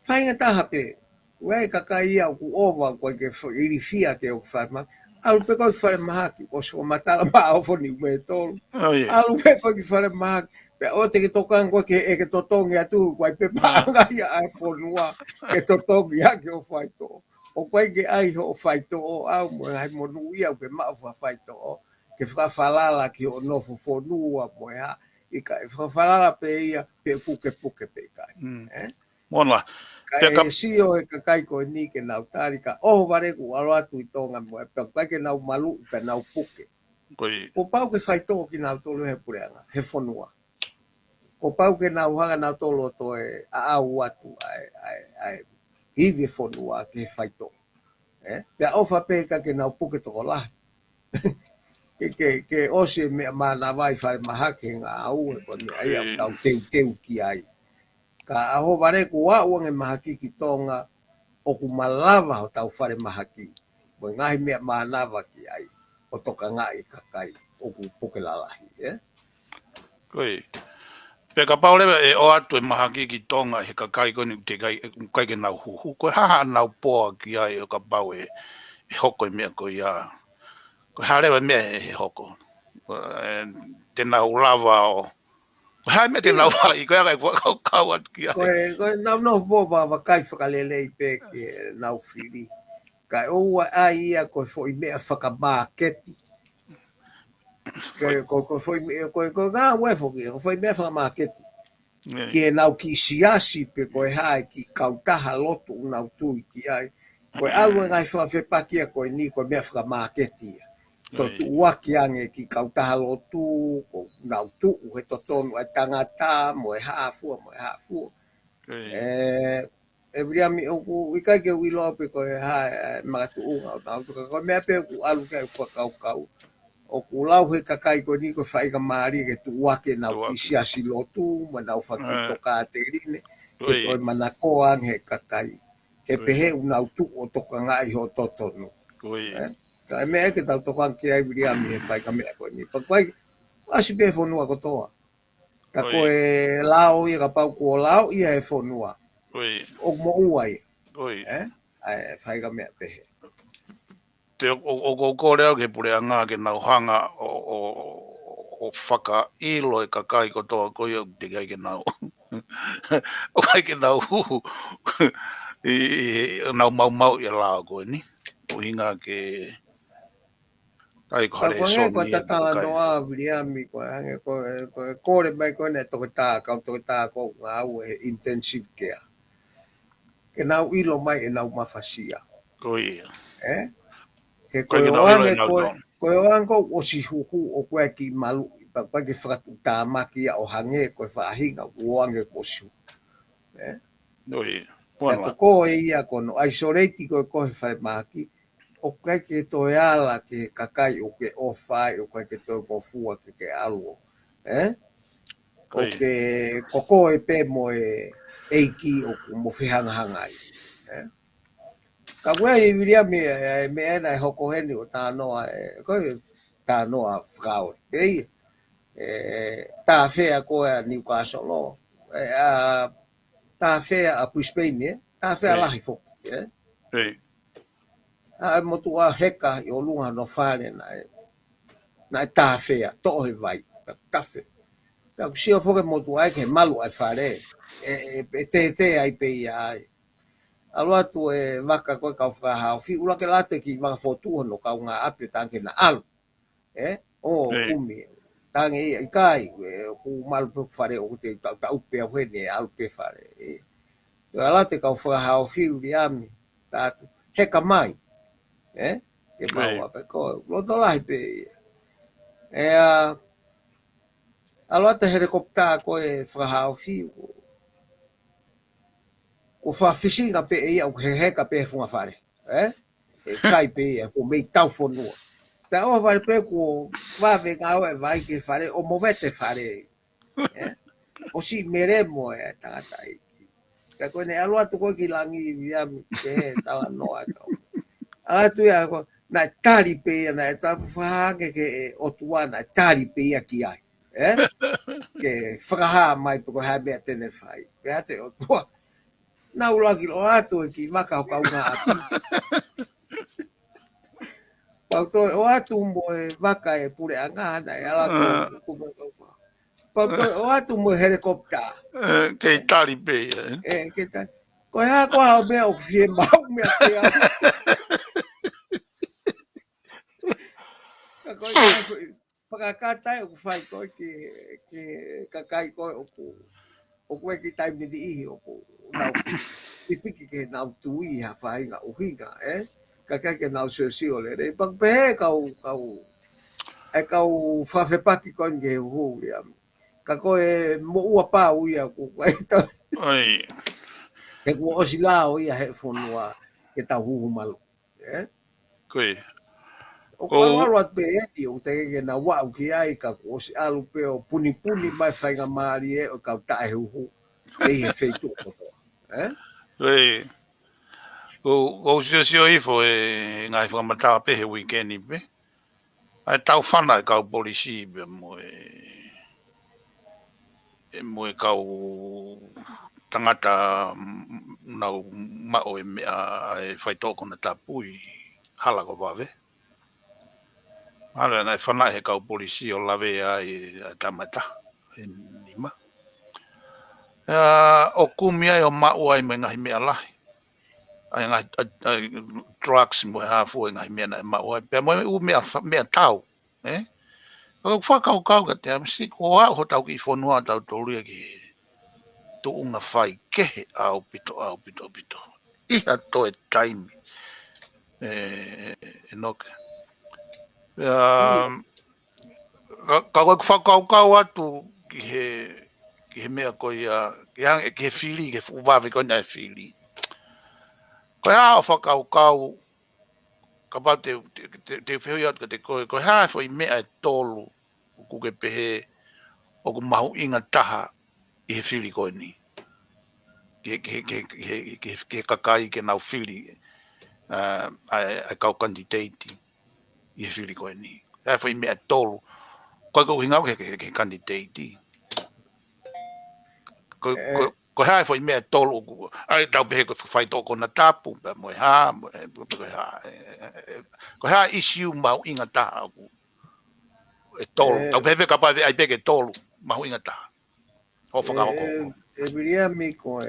whainga taha pe. Wei kakai ia ku ova koe ke iri fia ke o whaima. Alu pe koe whare mahaki. O so matala maa ofo ni ume tolu. Alu pe koe ki whare mahaki. Pe o te ke tokan koe ke e ke totongi atu. Koe pe paanga ia ai whonua. Ke totongi a ke o whaito. O koe ke ai ho o whaito o au mo hai monu ia ke maa o whaito o. Ke whawhalala ki o nofo whonua mo ha. Ika e whawhalala pe ia pe puke pe kai. Mona. Ka e sio e kakai ko ni ke nau tarika o vare ku alo atu i tonga mo e pe ke nau malu pe nau puke. Ko pau ke whaito ki nau tolu he pureanga, he whonua. Ko pau ke nau hanga nau tolu to e a au atu ai hivi whonua ke whaito. Pea ofa pe ka ke nau puke toko lahi. Ke ose me mana vai whare mahake ngā au e koni ai au tau teu ki ai. Ka aho vare ku wa uange mahaki ki tonga o ku malawa o tau whare mahaki. Mo ngahi mea manawa ki ai o toka ngai kakai o ku puke lalahi. Koi. Pe ka paulewa e o atu e mahaki ki tonga he kakai koni te kai ke nau huhu. Koe haha nau poa ki ai o ka pau e hoko e mea ko ia. Koe harewa mea he hoko. Te nau lava o hai me te nau hai, koe akai kau atu ki ai. Koe nau boba wa kai whakalelei pe ke nau whiri. Kai oua ai ia koe fo i mea whakamāketi. Koe ngā wefo ki, koe fo i mea whakamāketi. Ke nau ki siasi pe koe hae ki kautaha lotu nau tui ki ai. Koe alue ngai whawhepakia koe ni koe mea whakamāketi ia. To tuaki ange ki kautaha lotu, ko nau tuu he totonu ai tangata, mo e haafua. E vriami oku, ikai ke wilo ape koe hae magatu unga o nau tuka. Koe mea pe ku alu kai whakau. O ku lau he kakai koe ni koe whaika maari ke tuake nau ki siasi lotu, mo nau whakito ka te rine, ke koe manakoa he kakai. He pehe u nau tuu o toka ngai ho totonu. Ka mea ke tau tokan ki ai viria mi he whai ka mea koe ni. Pa koe, asi pe whonua kotoa. Ka koe lao ia ka pau kua lao ia he whonua. O mo uai. Ai whai ka mea pehe. Te o kōreo ke pure anga ke nau hanga o whaka ilo e ka kai kotoa koe o te kai ke nau. O kai ke nau huhu. Nau mau ia lao koe ni. O hinga ke... Ka koe koe tatala noa viriami koe hange koe kore mai koe ne toke tā kau toke tā kou ngā au e intensive care. Ke nau ilo mai e nau mawhasia. Koe. Ke koe oange koe oange o si huhu o koe ki malu. Pa koe ke whakatu tā maki o hange koe whahinga oange ko si huhu. Ko koe ia kono isolate koe koe whare maki. O kai ke toi ala ke kakai o ke ofai o kai ke toi kofua ke aluo. O ke koko e pe mo e eiki o mo whihanga hangai. Ka wea i viria me ena e hoko heni o tā noa koe tā noa whakao. Tā whea koe a Newcastle tā whea a Brisbane tā whea lahi whoku. Ai motu a heka i o lunga no whare na e tāwhea, tohe vai, kawhe. Pea kusio whoke motu ai ke malu ai whare, e te ai pe ia ai. Aloha tu e waka koe kau whakahau fi ula ke late ki waka fotu no kau ngā ape tanke na alu. O kumi. Tange i kai ku malu pe whare o te ta upe a whene alu pe whare. Tu alate kau whakahau fi uli ami. Tātu heka mai. Ke mau ape ko. Loto lahi pe. Aloha te helikopta koe whakahau fi o fa fisinga pe ia o heka pe funga fare e sai pe ia ko me tau fonua ta o vale pe ko va ve ka o vai que fare o movete fare o si meremo ta tai ka ko ne alo atu ko ki langi via ke ta la no aka ala tu ya ko na tari pe na ta fa ke o tuana tari pe ia ki ai ke fraha mai ko ha be tene fai pe ate o tua na ulagi lo atu ki maka ka unga api. Pau to o atu mo vaka e pure anga na ala to ko ko. Pau to o atu mo helicopter. Ke tari pe. Ke ta. Ko ha ko ha be o fie mau me te a. Ko paka kata o fai ko ke kakai ko o ko ki tai me di o ko na pipiki ke na tu i ha fai nga uhinga kakai ke na so si ole re pag pe kau fa fe paki kon ge hu ya ka ko e mo ua pa u ya ku to Ai. e ko osila o ya he fonua ke ta hu mal Koe. o ko alo at pe e o te ke na wa u ki ai ka ko si alu pe o puni mai fai nga mari e o ka ta e hu e he feito Koe. Ko sio ifo e ngai whamata pe he weekend pe. Ai tau whana e kau polisi pe mo e kau tangata nau mao e mea e whaitoko na tapui hala ko wawe. Hala nei whana he kau polisi o lawe ai tamata e nima. O kumia e o mao ai me ngahi mea lahi. Ai ngai drugs mo hafu e ngahi mea na mao ai. Pea mo e u mea tau. Ko whakau kau ka te amsi ko ho tau ki whanua tau tōria ki tu unga whai kehe au pito. Iha to e taimi. E noke. Ka koe whakau kau atu ki he mea koe ki he whili, ki he uwawe koe nai whili. Koe hao whakau kau ka pau te whihui atu ka te koe hao whai mea e tolu ku ke pehe o ku mahu inga taha i he whili koe ni. Ke kakai ke nau whili ai kau kanditeiti i he whili koe ni. Hea whai mea tolu. Koe ko hingau ke kanditeiti. Ko hea whai mea tolu. Ai tau pehe ko whai toko na tapu. Mo ha. Ko hea issue mahu inga taha e tolu. Tau pehe ka pae ai peke tolu mahu inga taha. Ho whakahoko. E viria mi ko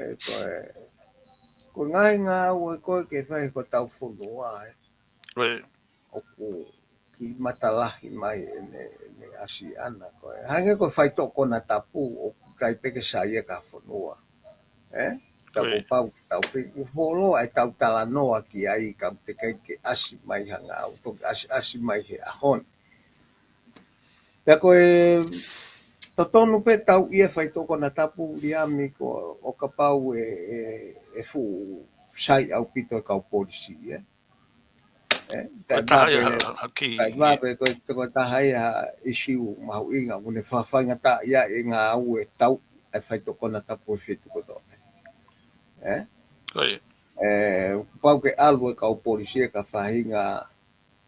ngai ngā ua koe ke whai ko tau whunua o ku ki matalahi mai ne asi ana koe. Hange ko whai toko na tapu o kai peke sa ia ka whunua. Ka ko pau ki tau whiku holo ai tau tala noa ki ai ka te kai ke asi mai hanga au toki asi mai he ahon. Pea koe tonu pe tau ia whai toko na tapu liami ko o ka pau e fu sai au pito e kau polisi, Kai wape ko tahai ha issue mahu inga mune whawhainga ta ia e ngā au e tau e whai toko na tapu e whitu ko tō. Pau ke alu e kau polisi e ka whahinga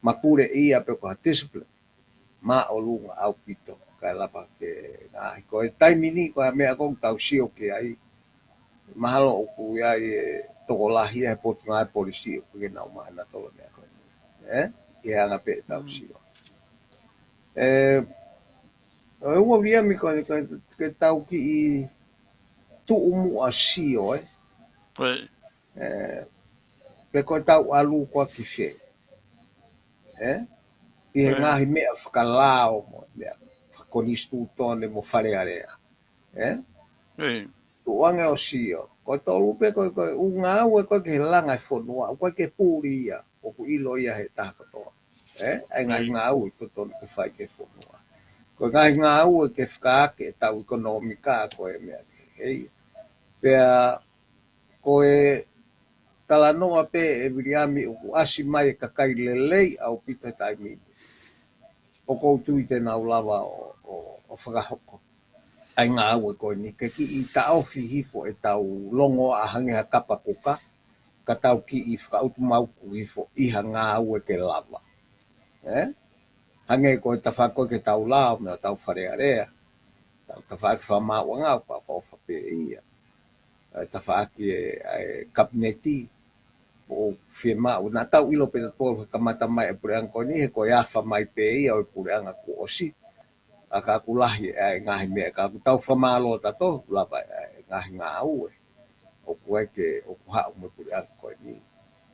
mapure ia pe ko ha discipline ma o lunga au pito. Kai lapa ke ngā ko e taimini ko mea kong tau sio ke ai mahalo o ku ia e toko lahi e potu ngā polisi o ke nau mahana tolo mea ko e anga pe tau sio. Ua via mi ko ke tau ki i tu umu a sio pe ko tau alu ko ki fe i he ngahi mea whakalao mo mea whakonistu tone mo whare area tuange o sio ko tolu pe ko unga au ko ke langa fonua ko ke puri ia o ku ilo ia he takato ai ngahi ngau ko tonu ke fai ke fonua ko ngahi ngau ke whakaake tau ekonomika ko e mea hei pea ko e talanoa pe e viriami o ku asi mai e kakai lelei au pita taimi o ko tui te nau lava o whakahoko ai ngā ue koe ni ke ki i tau hifo e tau longo a hangi ha kapa kuka ka tau ki i whakautu mauku hifo i ha ngā ue ke lava hange koe ta whako ke tau lao mea tau wharea rea tau ta whaki whamau ngā whawha pe ia ta whaki e kabineti o whiemau na tau ilo pe tolu ka mata mai e pureanga koe ni he koe awha mai pe ia o e pureanga ko osi a ka kulahi e ngahi mea ka tau whamalo tato lava e ngahi ngā ue o koe ke o kuhau me pureanga koe ni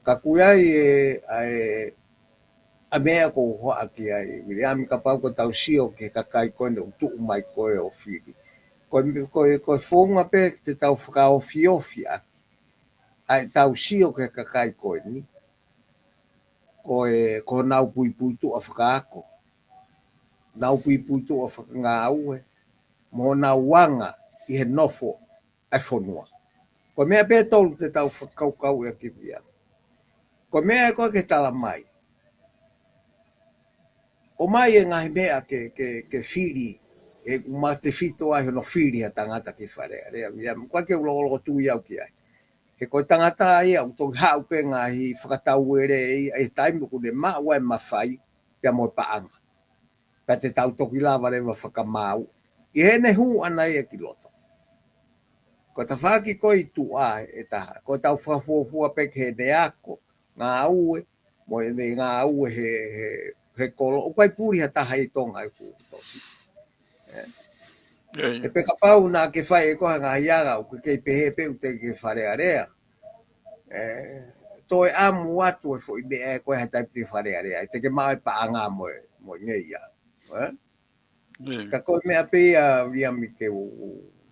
ka kuiai a mea ko hoa ki ai miriami ka pau ko tau sio ke kakai koe ne utu mai koe o whiri koe whonga pe te tau whakao fiofi aki ai tau sio ke kakai koe ni ko nau pui tu a whakaako nau pui tu a whakangā ue mo nau wanga i he nofo ai whonua ko mea pe tolu te tau whakaukau e ki via ko mea koe ke tala mai o mai e ngahi mea ke whiri e ma te whito ai no whiri a tangata ki wharea rea koe ke ulolo tu iau ki ai he koe tangata ai au tō hau pe ngahi whakatau ere e taimi ko ne maa wai mawhai pia mo paanga pa te tau toki lava rewa whakamau i hene hu ana e ki loto ko ta whaki koe i tu ai e taha ko tau whafuafua pe ke ne ako ngā ue mo e ngā ue he kolo o kai puri ha taha i tonga i ku tosi e pe kapau na ke whai e koha ngā hiaga o ke pehe pe u te ke whare area to e amu atu e fo i me e koe ha taipi te whare area te ke mai paanga mo ngeia ka koe mea pe a viami ke o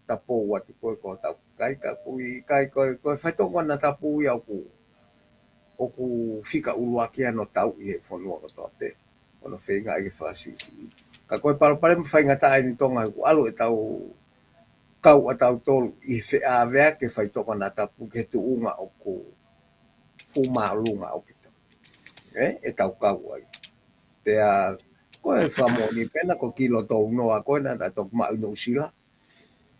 tapo watu koe ko tau kai ka koe whaitonga na tapu i au ku o ku whika uluakia no tau i he whanua ko toa pe ono whenga i whasisi ka koe parapare mo whainga tae ni tonga ku alu e tau kau a tau tolu i whea vea ke whaitonga na tapu ke tu unga o ku fuma lunga o pita e tau kau ai pea koe whamoni pena ko kilo tau noa koe na tok ma ino usila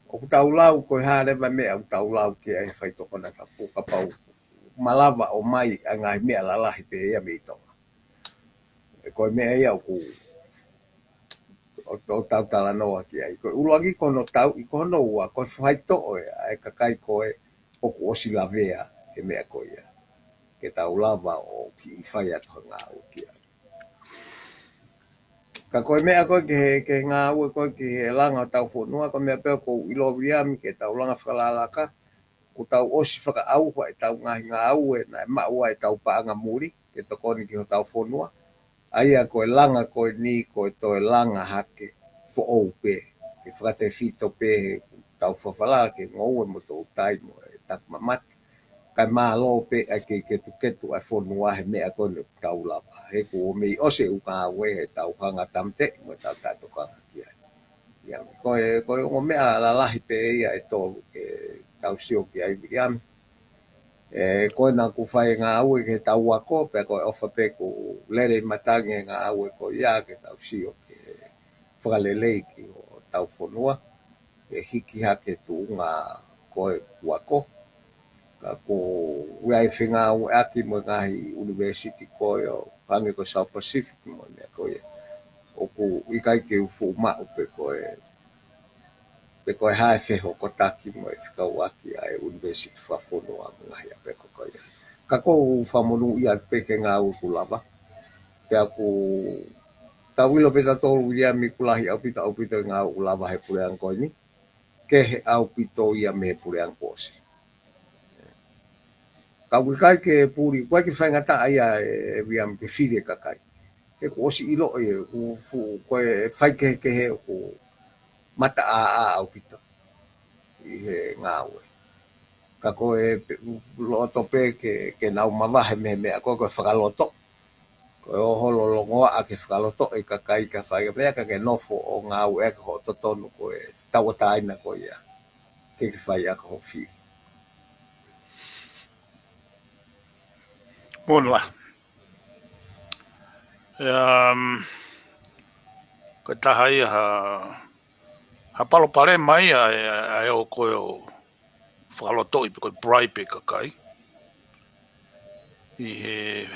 o ku tau lau koe harewa mea o tau lau ke ai whaitonga na tapu ka pau malava o mai a ngai mea lalahi pe ia me tonga e koe mea ia o ku o tau tala noa ki ai koe ulangi kono tau i kono ua koe whaito oe ai kakai koe o ku osi lavea e mea koe ia ke tau lava o ki i whai atu ngā o ki ai ka koe mea koe ke ngā ue koe ki he langa o tau whonua koe mea peo ko ilo viami ke tau langa whakalalaka ko tau osi whaka auwa e tau ngahi ngā aue na e maua e tau paanga muri ke tokoni ki ho tau whonua aia koe langa koe ni koe toe langa hake fo ou pe ke whakate fito pe tau whawhala ke ngoue mo tō tai mo e tak mamati kai maa lo pe a ke ketu a whonua he mea koe ne tau lava he ko o mei ose u ka aue he tau hanga tamte mo tau tato kanga kia koe o mea lalahi pe ia e tolu ke tau sio ki ai viam koe na ku whai ngā aue ke tau ako pe koe ofa pe ku lere matangi ngā aue ko ia ke tau sio ke whakalelei ki o tau whonua e hiki hake tu ngā koe wako ka ko uai whinga aue aki mo ngahi university koe o hangi ko South Pacific mo mea koe o ku ikai ke ufu mao pe koe hae wheho ko taki mo e whikau aki ai university whawhono a ngahi a peko koe ia. Ka kou whamonu ia peke ngā uku lava. Pea ku tawilo peta tolu ia mi kulahi au pita ngā uku lava he pureang koe ni. Ke he au pito ia me he pureang kosi. Kaukai ke puri, kwa ke whaingata aia e viam ke whire kakai. Ke ko osi ilo e ku fu ko e whaike ke he ku mata a au pito. I he ngāwe. Ka ko e loto pe ke nau mawahe me a ko whakaloto. Ko e o holo longoa a ke whakaloto e kakai ka whaia mea ka ke nofo o ngāwe e ka ho totonu ko e tawataina ko ia. Ke whaia ka ho whiri. Mola. Ko tahai ha palo pare mai e o ko o whakaloto i ko bribe kakai. I he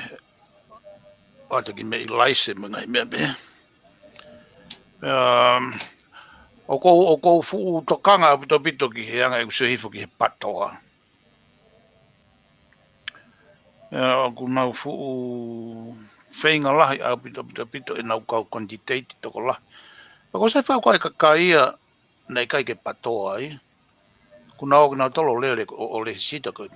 ata ki mei laise mga i mea mea. O ko fu tokanga pito ki he anga e kusuhifo ki he patoa. Ku nau fu whainga lahi au pito e nau kau quantitative toko lahi. Ko se whau kai kakaia nei kai ke patoa ai. Ku nau tolo lele o le sita ko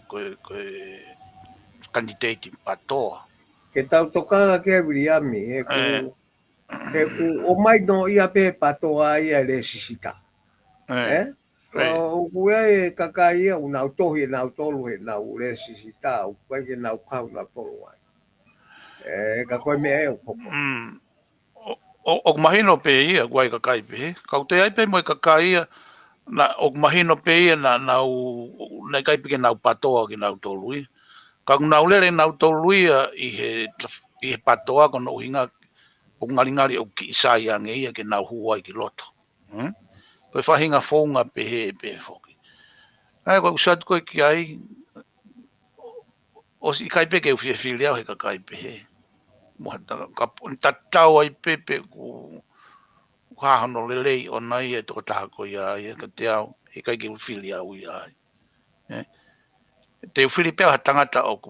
quantitative patoa. Ke tau tokanga ke wiriami he ku o mai no ia pe patoa ia le sisita. O ku e kakaia u nau tohi nau tolu he nau le sisita u kai ke nau kau nau tolu ai. Ka koe me e o koko. O mahino pe ia guai kakai pe. Kau te ai pe mo kakaia na o mahino pe ia na nau nei kai pe ke nau patoa ki nau tolu i. Ka nau lere nau tolu ia i he patoa ko no hinga o ngari o ki sai ange ia ke nau huai ki loto. Ko whahinga whaunga pe he pe whoki. Ai ko usat ko ki ai o si kai pe ke uwhia whiri au he kakai pe he. Mohata ka tatau ai pepe ku hahano lelei o nai e toko taha ko ia e ka te au he kai ke uwhiri au ia ai. Te uwhiri pēo ha tangata o ka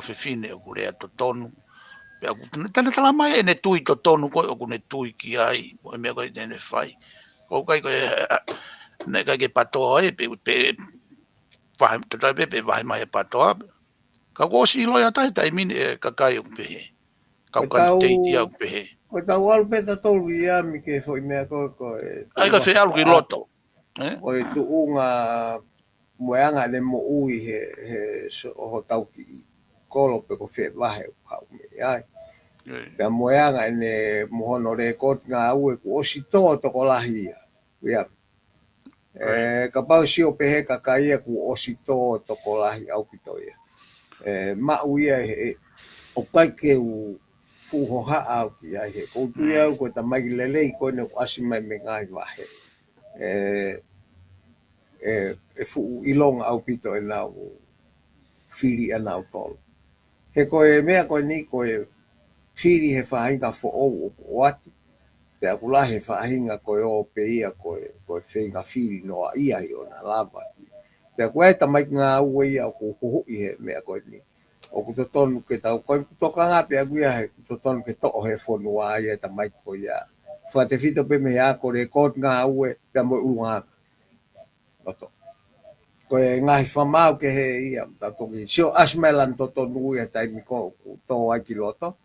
whiwhine o ku rea to tonu. Tana tala mai e ne tui to tonu koe o ku ne tui ki ai o mea koe tene whai. Ko kai koe ne kai ke patoa e pe tatai pepe vahe mai e patoa. Ka kosi loia tai mine e kakai o pehe. Kau kantiteiti au pehe. Ko tau alu peta tolu ia mi ke foi mea koe. Ai ka whi alu ki loto. Ko e tu unga moeanga ne mo ui he oho tau ki kolo pe ko whi vahe o kau me ai. Pea moeanga ne mohono re kot ngā ue ku osi toa toko lahi ia. Ia. Ka pau si o pehe kakaia ku osi toa toko lahi au pito ia. Ma uia o kai ke u fuho haa au ki ai he. Ko tui au ko ta mai lelei ko ne asi mai me ngai wahe. Fu ilonga au pito e nau whiri e nau tolu. He koe mea koe ni koe whiri he whahinga fo o atu. Pea kula he whahinga koe o pe ia koe whahinga whiri noa ia i ona lava. Pea koe ta mai ngā ue ia ko huhui he mea koe ni. O ku tonu ke tau koe toka ngā pea guia he ku tonu ke to'o he whonua ia ta mai koe ia. Wha te whito pe me a kore kot ngā ue pea mo urunganga. Oto. Koe ngahi whamau ke he ia. Tatoki sio asmelan to tonu ia taimi ko tō ai ki loto.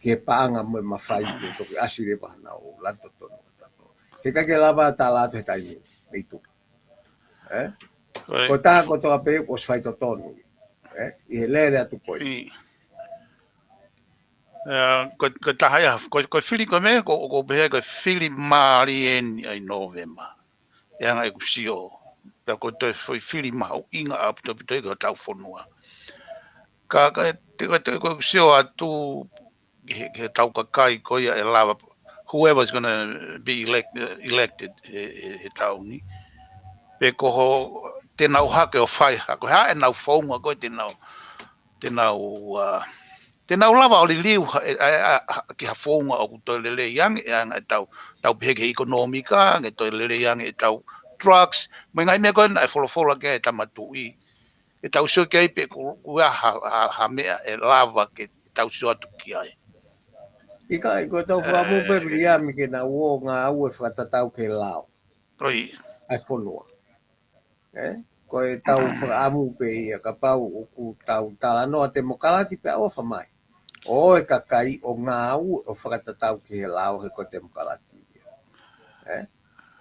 Ke paanga mo mawhai ko toki asire wahana o lanto tonu. He kake lava ta lato he taimi. Meitu. Ko taha ko toa pe ko swai to tonu. I he lere atu koe. Ko tahaya, ko whiri ko mea, ko behe ko whiri maari ai November. E anga e kusio. Pea ko toi whiri mahu inga a pito ko tau whonua. Ka te ko kusio atu he tau kakai ko ia e lava. Whoever's going to be elected he tau ni. Pe ko ho tenau hake o whai hako. Ha e nau whaunga koe tenau lava o li liu ki ha whaunga o kutoi lele yang e anga e tau peheke ekonomika, e toi lele yang e tau drugs. Mai ngai mea koe na e wholofola ke e tamatu i. E tau sio ke pe kua ha mea e lava ke tau sio atu ki ai. Ika i koe tau whamu pepri ia mi ke na uo ngā ue whakatatau ke lao. Oi. Ai whonua. ko e tau whakaamu pe ia ka pau o ku tau tala noa te mokalati pe awa whamai. O e kakai o ngā au o whakatatau ki he lao he ko te mokalati.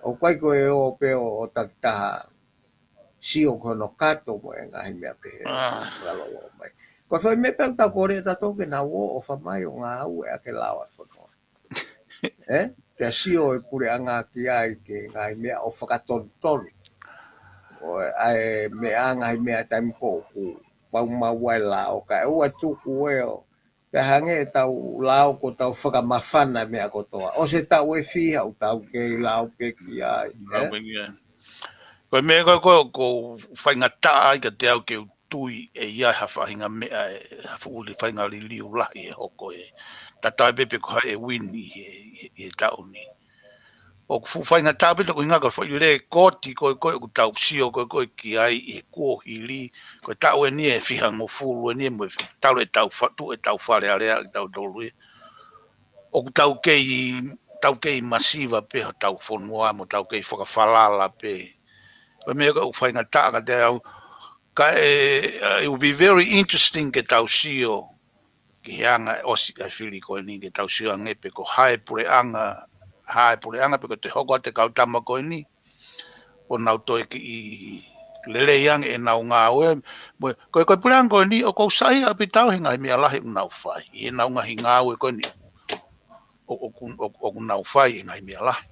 O kwai ko e o pe o takitaha sio kono kato mo e ngahi mea pe he whakalolo mai. Ko whai me pe tau kore e tato ke na o whamai o ngā au e ake lao a whanoa. Te sio e pure anga ki ai ke ngahi mea o whakatonu. O ai me anga mea taimi ko ku pau mawai lao ka ua tuku e o pe hange tau lao ko tau whakamawhana mea kotoa. O se tau e whiha o tau ke lao pe ki ai. Ko me ko whaingata ai ka te au ke tui e ia ha whahinga mea e ha whauli whainga li liu lahi e hoko e tatai pepe ko hae wini e tauni. O ku whainga tāpita ko inga ka whaile koti ko tau sio ko ki ai e kōhiri ko tau e ni e whiha ngō fulu e ni e mo tau e tau whatu e tau whare area e tau tolu e. O ku tau kei masiva pe ho tau whonua mo tau kei whakawhalala pe. Ko me ko whainga tāka te au it will be very interesting ke tau sio ki anga osi a whiri ko ni ke tau sio ngepe ko hae pure anga pe ko te hoko te kautama ko ni o nau toi ki i lele yang e nau ngā oe ko pure anga ko ni o kou sai api tau hinga i mea lahi unau whai i nau ngahi ngā oe ko ni o nau whai i ngai mea lahi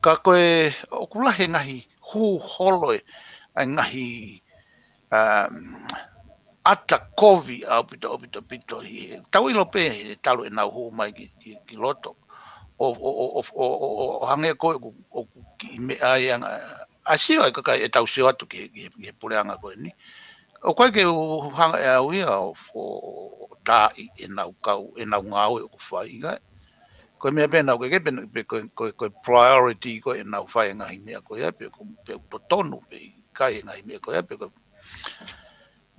ka koe o kulahi ngahi hu holoi ai ngahi ata kovi au pito hi tau ilo pe talu e nau hu mai ki loto o hange ko o ki me ai anga asio e kaka e tau sio atu ki pureanga ko ni o koe ke hanga e au ia o ta e nau kau e nau ngau e ko whai ngai ko me pena ko priority ko e nau whai ngai mea ko ia pe ko tonu pe kai ngai mea ko ia pe ko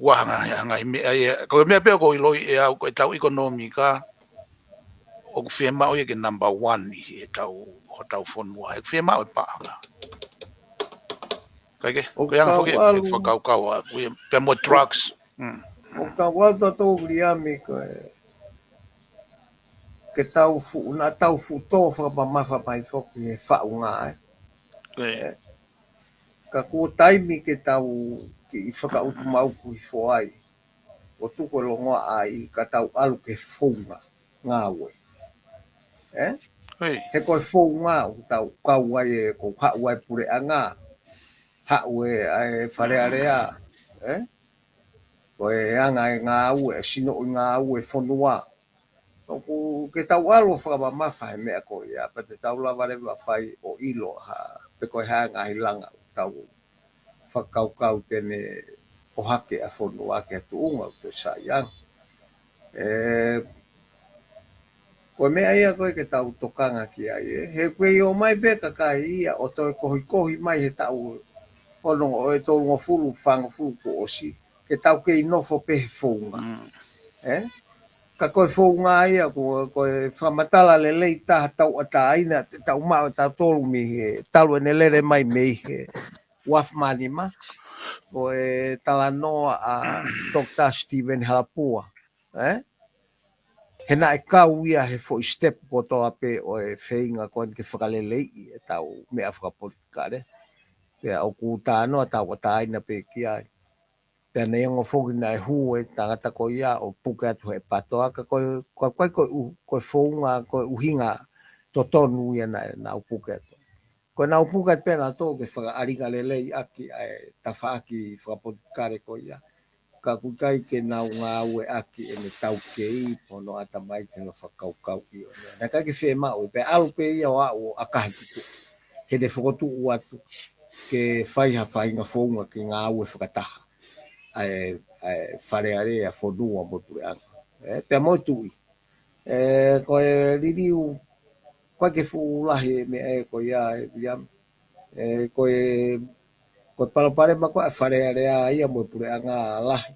wahanga ngai mea ko me pe ko iloi e au ko tau ekonomika o fie mau e ke number 1 e tau ho tau fonua e fie mau e paanga kai ko yang foke kau pe mo trucks o ka wata to liami ko ke tau fu na tau fu to fa ba ma fa pai foke e fa unga ka ko taimi ke tau ki whaka utu mau ku i foai o tuko longoa ai ka tau alu ke funga ngawe he koe funga o tau kau ai e ko hau ai pure anga hau e ai whare area koe anga e ngawe e sino i ngawe fonua o ke tau alu whaka mawha he mea koe ia pa te tau laware whai o ilo ha pe koe hanga hi langa o tau whakaukau tene o hake a whonua ke atu unga o te saiang. Koe mea ia koe ke tau tokanga ki ai he koe i o mai beka kai ia o toi kohi mai he tau honongo o e tolungo fulu whanga fulu ko osi ke tau ke i nofo pehe whunga. Ka koe whunga ia koe whamatala le lei taha tau ata aina te tau mao tau tolu mi he talu ene lere mai mei he waf manima o e talanoa a Dr. Stephen Halapua. He na e kau ia he fo step ko toa pe o e whainga koen ke whakalelei e tau mea whakapolitikare. Pea au ku tānoa tau ataina pe ki ai. Pea nei ango whoki na e hu e tangata ko ia o puke atu he patoa ka koe whaunga koe uhinga to tonu ia na u puke atu. Ko nau puka pena to ke whakaaringa lelei aki ai tawhaaki whakapolitikare ko ia. Ka kukai ke nau ngā ue aki e me tau kei pono ata mai ke no whakaukau i o nea. Nā kai ke whee mau, pe alu pe ia o au akahi kitu. He de whakotu uatu ke whaiha whainga whaunga ke ngā ue whakataha. Ai wharearea whanua mo pure anga. Pea mo tui. Koe ririu koe ke whulahi me e koe ia e viam. Koe palapare ma koe wharearea ia mo pure anga lahi.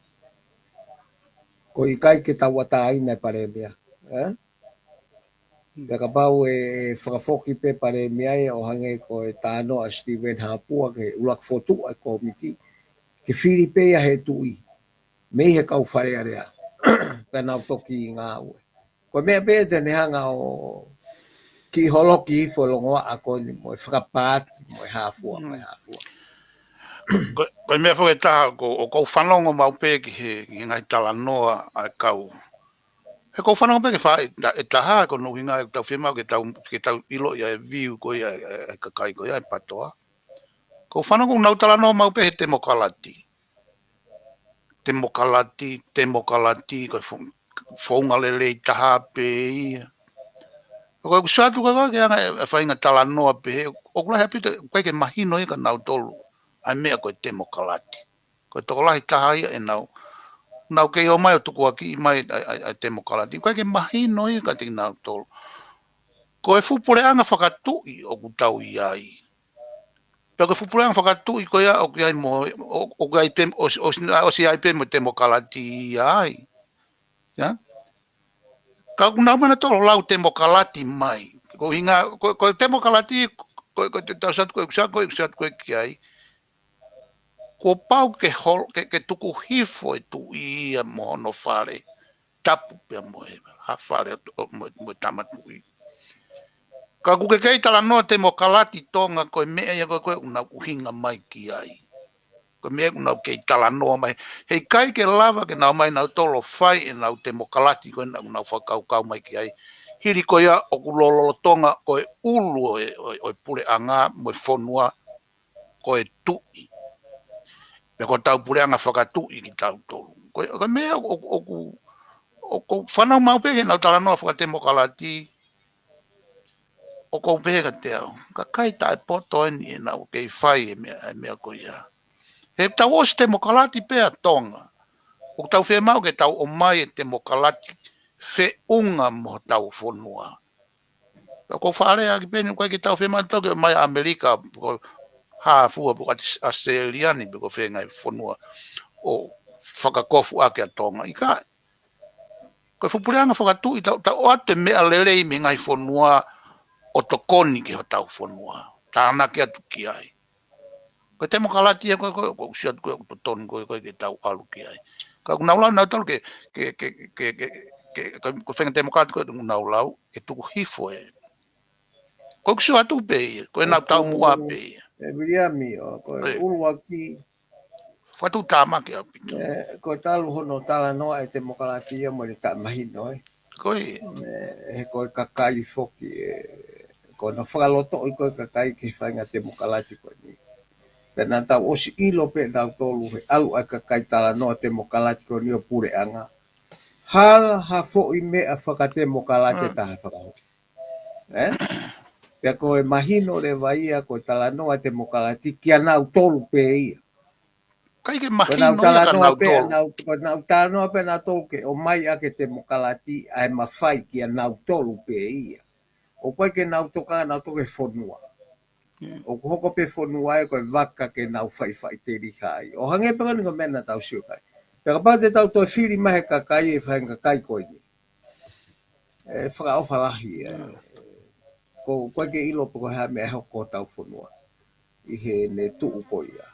Koe i kai ke tau ata aina e pare mea. Pea ka pau e whakafoki pe pare mea e o hange koe tānoa Stephen Hapua ke ulak fotu ai komiti. ke Filipe ia he tui. Me he kau whare area. Pena toki ngā ue. Ko mea pēr te nehanga o ki holoki i wholongoa a ko ni mo e whakapāti, mo e hāfua, mo e hāfua. Koe mea whake taha o kou whanongo mau pē ki he ngai tala noa a kau. He kou whanongo pē ki whae e taha ko nuhinga e tau whemau ke tau ilo ia e viu ko ia e kakai ko ia e patoa. Kou whanongo nau tala noa mau pē he te mokalati. Te mokalati, koe whaunga lele i taha pē ia. Koe kusatu koe ke anga e whainga tala noa pē he, o kula hea pita koe ke mahino i ka nau tolu. Ai mea koe te mokalati. Koe toko lahi taha ia e nau kei o mai o tuku aki i mai ai te mokalati. Koe ke mahino i ka te nau tolu. Koe fupure anga whakatui o kutau i ai. Pea koe fupure anga whakatui koe ia o kia i mo, o kia i pēm, o si ai pēm o te mokalati i ai. Ja? Ka kuna mana tolo lau te mokalati mai. Koe te mokalati, koe te tausatu koe ki ai. Ko pau ke tuku hifo e tu ia mo no whare. Tapu pia mo e whare mo tamatu i. Ka kuke kei tala noa te mokalati tonga koe mea ia koe una uhinga mai ki ai. Koe mea una kei tala noa mai. Hei kai ke lava ke nau mai nau tolo whai e nau te mokalati koe nau whakau mai ki ai. Hiri koe ia o kulololo tonga koe ulu o pure anga mo e whonua koe tui. Me ko tau pure anga whakatui ki tau tolu. Koe mea o ko whanau mau peke nau tala noa whakate mokalati. O ko peka te au. Ka kai tae poto eni e nau kei whai e mea koe ia. He tau osi te mokalati pea tonga. O tau whea mau ke tau o mai e te mokalati whe unga mo tau whonua. Ko whaarea ki pēni koe ki tau whea mau toke o mai Amerika ko hāfua po kati Australiani ko whea ngai whonua o whakakofu ake a tonga. I kai. Koe whupureanga whakatui tau o ate mea lelei me ngai whonua o tokoni ki ho tau whonua. Tāna ki atu ki ai. Koe te mokalati e koe usiat koe o totoni koe ke tau alu ki ai. Ka unaulau nau tolu ke whenga te mokalati koe unaulau e tuku hifo e. Koe kusio atu pe ia, koe nau tau mua pe ia. E Miriami o koe ulua ki. Whatu tāmaki au pitu. Koe talu hono tala noa e te mokalati ia mo le ta mahino e. Koe. He koe kakai foki koe na whakaloto i koe kakai ke whainga te mokalati koe ni. Pena tau osi ilo pe tau tolu he alu a kakai tala noa te mokalati koe ni o pure anga. Hala ha fo i mea whakate mokalati taha whakao. Pea koe mahino le vaia koe tala noa te mokalati kia nau tolu pe ia. Kai ke mahino ia ka nau tolu. Koe nau tala noa pe nau tolu ke o mai ake te mokalati ai mawhai kia nau tolu pe ia. O koe ke nau toka nau toke whonua. O ko hoko pe whonua e koe waka ke nau whai te rihai. O hange peka ni ko mena tau sio kai. Peka pā te tau toi whiri mahe kakai e whainga kai koe ni. Whakaofa lahi. Ko koe ke ilo po koe hea mea hoko tau whonua. I he ne tuu koe ia.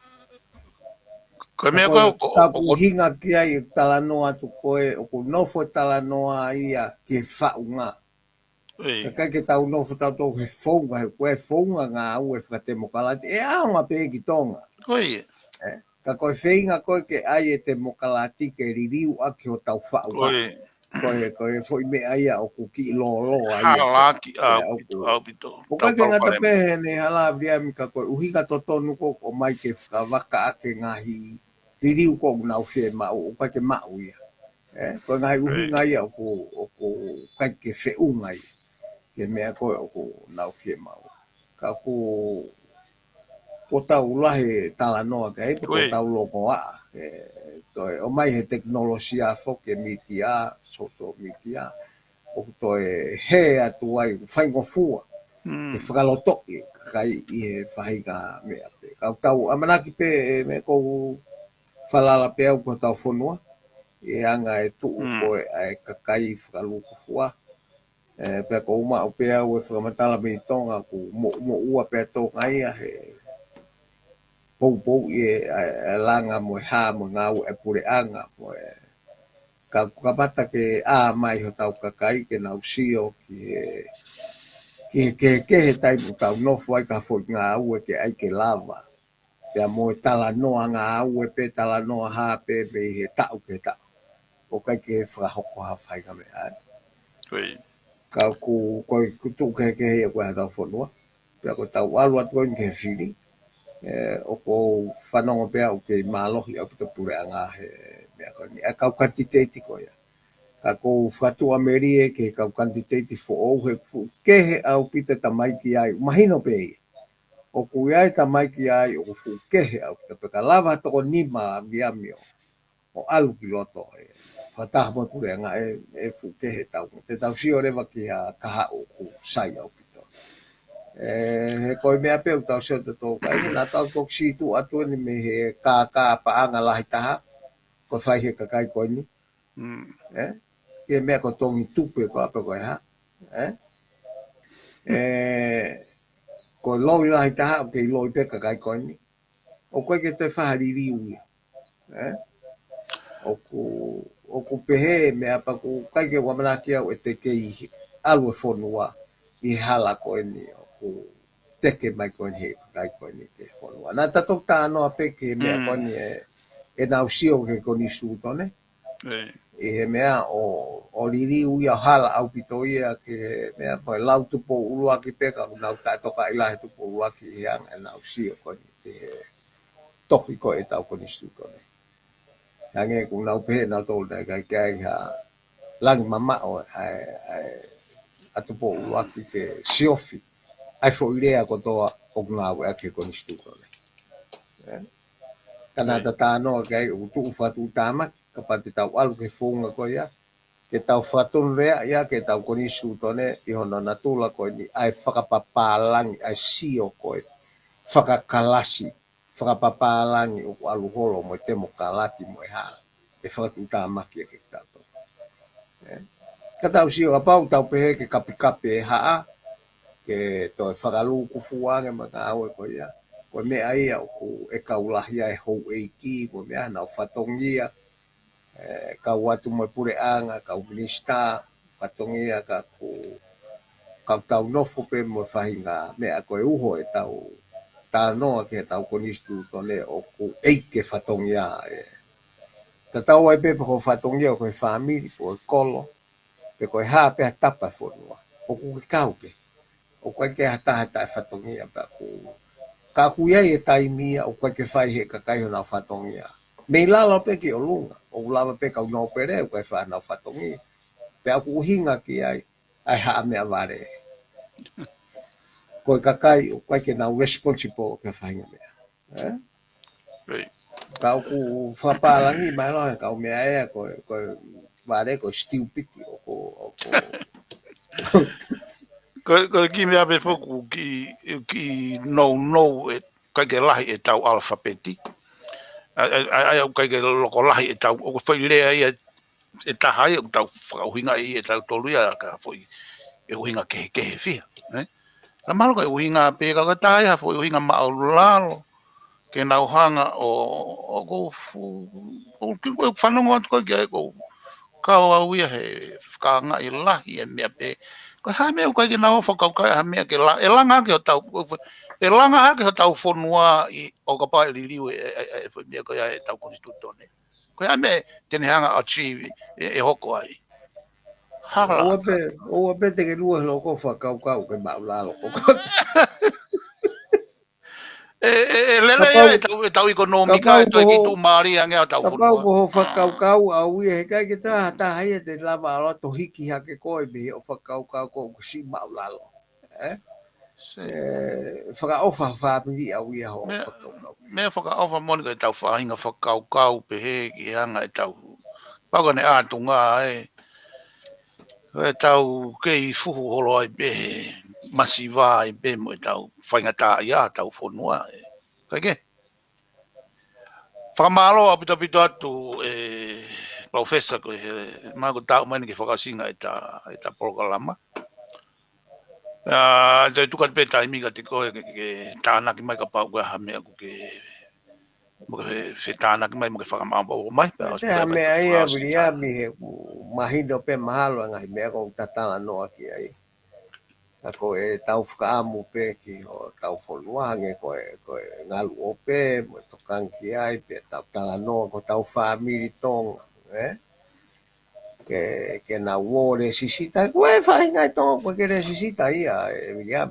Koe mea koe o hinga ki ai tala noa tu koe. O ko nofo tala noa ia ki whaunga. Kai ke tau nofo tau tau he whaunga. He koe whaunga ngā au e whakate mokalati. E aonga pe ki tonga. Koe. Ka koe whainga koe ke ai e te mokalati ke ririu aki o tau whaunga. Koe foi me ai a o kuki lo ai. Halaki au pito. O koe ke ngata pehe ne hala via mi ka koe uhinga to tonu ko o mai ke waka ake ngahi ririu ko nau whee mau. O koe ke mau ia. Koe ngahi uhinga ia o ko kai ke wheunga ia. Ke mea koe o ko nau whee mau. Ka ko tau lahe tala noa kai, ko tau lopo a. O mai he teknolosia fo ke mitia, social media. O toi he atu ai whaingo fua. Ke whakaloto i kai i he whahinga mea pe. Kau tau amanaki pe me kou whalala pe au ko tau whonua. E anga e tuu koe ai kakai whakaluku fua. Pea ko uma o pe au e whakamatala me tonga ku mo ua pe tonga ia he pou e langa mo ha mo ngau e pure anga mo ka bata ke a mai ho tau kakai ke na usio ke he tai mo tau no foi ka foi nga au ke ai ke lava pe mo tala no nga au pe tala no ha pe he tau ke tau o kai ke fra hoko ha fai ka me ai ka ku tu ke he ko ha fo no pe ko tau alu atu ke fili o ko whanonga pia o ke mālohi au pita pure anga he mea koe ni. A kau kantiteiti koe ia. Ka kou whatu amerie ke kau kantiteiti fo ou he kufu kehe au pita tamaiki ai. Mahino pe ia. O ku iai tamaiki ai o kufu kehe au pita peka lava toko nima miamio. O alu ki loto he. Whataha mo pure anga e fu kehe tau. Te tau si o rewa ki ha kaha o ku sai au pita. He koe mea pe u tau seo te tō kai, nā tau tōk si tu atu ni me he kā paanga lahi taha, ko whai he kakai koe ni. Ke mea ko tongi tupe ko apa koe ha. Ko loi lahi taha, ke loi pe kakai koe ni. O koe ke te whahariri ui. O ku pehe mea pa ku kai ke wamanaki au e te kei alue whonua i hala koe ni. Teke mai koe he kai koe ni te honua. Nā tatou tānoa peke mea koe ni e nau sio ke koni sūtone. I he mea o riri ui au hala au pito ia ke mea koe lau tupo uruaki peka nau tātoka ilahe tupo uruaki i anga e nau sio koe ni te toki koe e tau koni sūtone. Hange ku nau pehe nau tolu nei kai kai ha langi mama o a tupo uruaki ke siofi. Ai fo ilea ko toa o ngā wea ke koni stutone. Kana ta tānoa ke ai o tu whatu tāma, ka pati tau alu ke whunga ko ia, ke tau whatun rea ia, ke tau koni stutone, i hono na tula ko ni, ai whakapapālangi, ai sio koe, whakakalasi, whakapapālangi o alu holo mo te mo kalati mo e haa, e whatu tāma ki ke tato. Ka tau sio a pau tau pehe ke kapi e haa, ke toi whakalu ku fuanga ma ka awe ko ia. Ko mea ia o ku e kaulahia e hou e ki, ko mea nau whatongia, kau atu mo pure anga, kau minista, whatongia ka ku kau tau nofo pe mo whahinga, mea koe uho e tau tānoa ke tau konistu tone o ku eike whatongia. Ta tau ai pepe ko whatongia o koe whamiri, po e kolo, pe koe haa pe tapa whonua, o ku ke kau pe. O koe ke hataha tae whatongia pa ku. Ka ku iai e taimia o koe ke whai he kakai ho nau whatongia. Mei lala pe ki o lunga. O ulawa pe kau nau pere o koe wha nau whatongia. Pe aku uhinga ki ai haa mea ware. Koe kakai o koe ke nau responsible o ke whainga mea. Kau ku whapalangi mai lohe kau mea ea koe ware koe stupid o ko Ko ki mea pe foku ki no e kai ke lahi e tau alfabeti. Ai au kai ke loko lahi e tau o foi lea ia e tahai o tau whakauhinga i e tau toluia ka foi e uhinga ke fia. La malo ka uhinga pe ka tahai ha foi uhinga maulalo ke nau hanga o ki ko whanongo atu kai ke ko kau au ia he whakanga i lahi e mea pe ko ha me ko ke na o fo ka ha me ke la e langa ke tau e langa ke tau fonua i o ka pai li liu e fo me ko ya tau konstitutone ko ha me tene hanga achieve e hoko ai o pe te ke lua lo ko fa ka ke ba la lo lele tau economica to ki tu mari anga tau fonua ka ko fa ka au e ka ke ta hai te lava lo to hiki ha ke ko be o fa ka ko si ba la lo whakaofa whapiri au ia ho whakau. Mea whakaofa moni kai tau whahinga whakau pe he ki hanga e tau. Paka ne ātunga e. E tau kei fuhu holo ai pe masiva ai pe mo e tau whainga tā ia tau whonua e. Kai ke? Whakamalo a pito atu e professor ko e māko tau mani ke whakasinga e tā porokalama. Te tukat pe taimi ka te koe ke tāna ki mai ka pau ka hamea ku ke mo se tana mai mo fa ma bo mai te ha me ai a bria mi he mahino pe mahalo ngai me ko tatala no aki ai ko e tau whaamu pe ki o tau wholuange ko e ngalu o pe mo to kanki ai pe tau tala no ko tau whaamiri tonga ke na uo le sisita ko e whahingai tonga ko ke le sisita ia e bria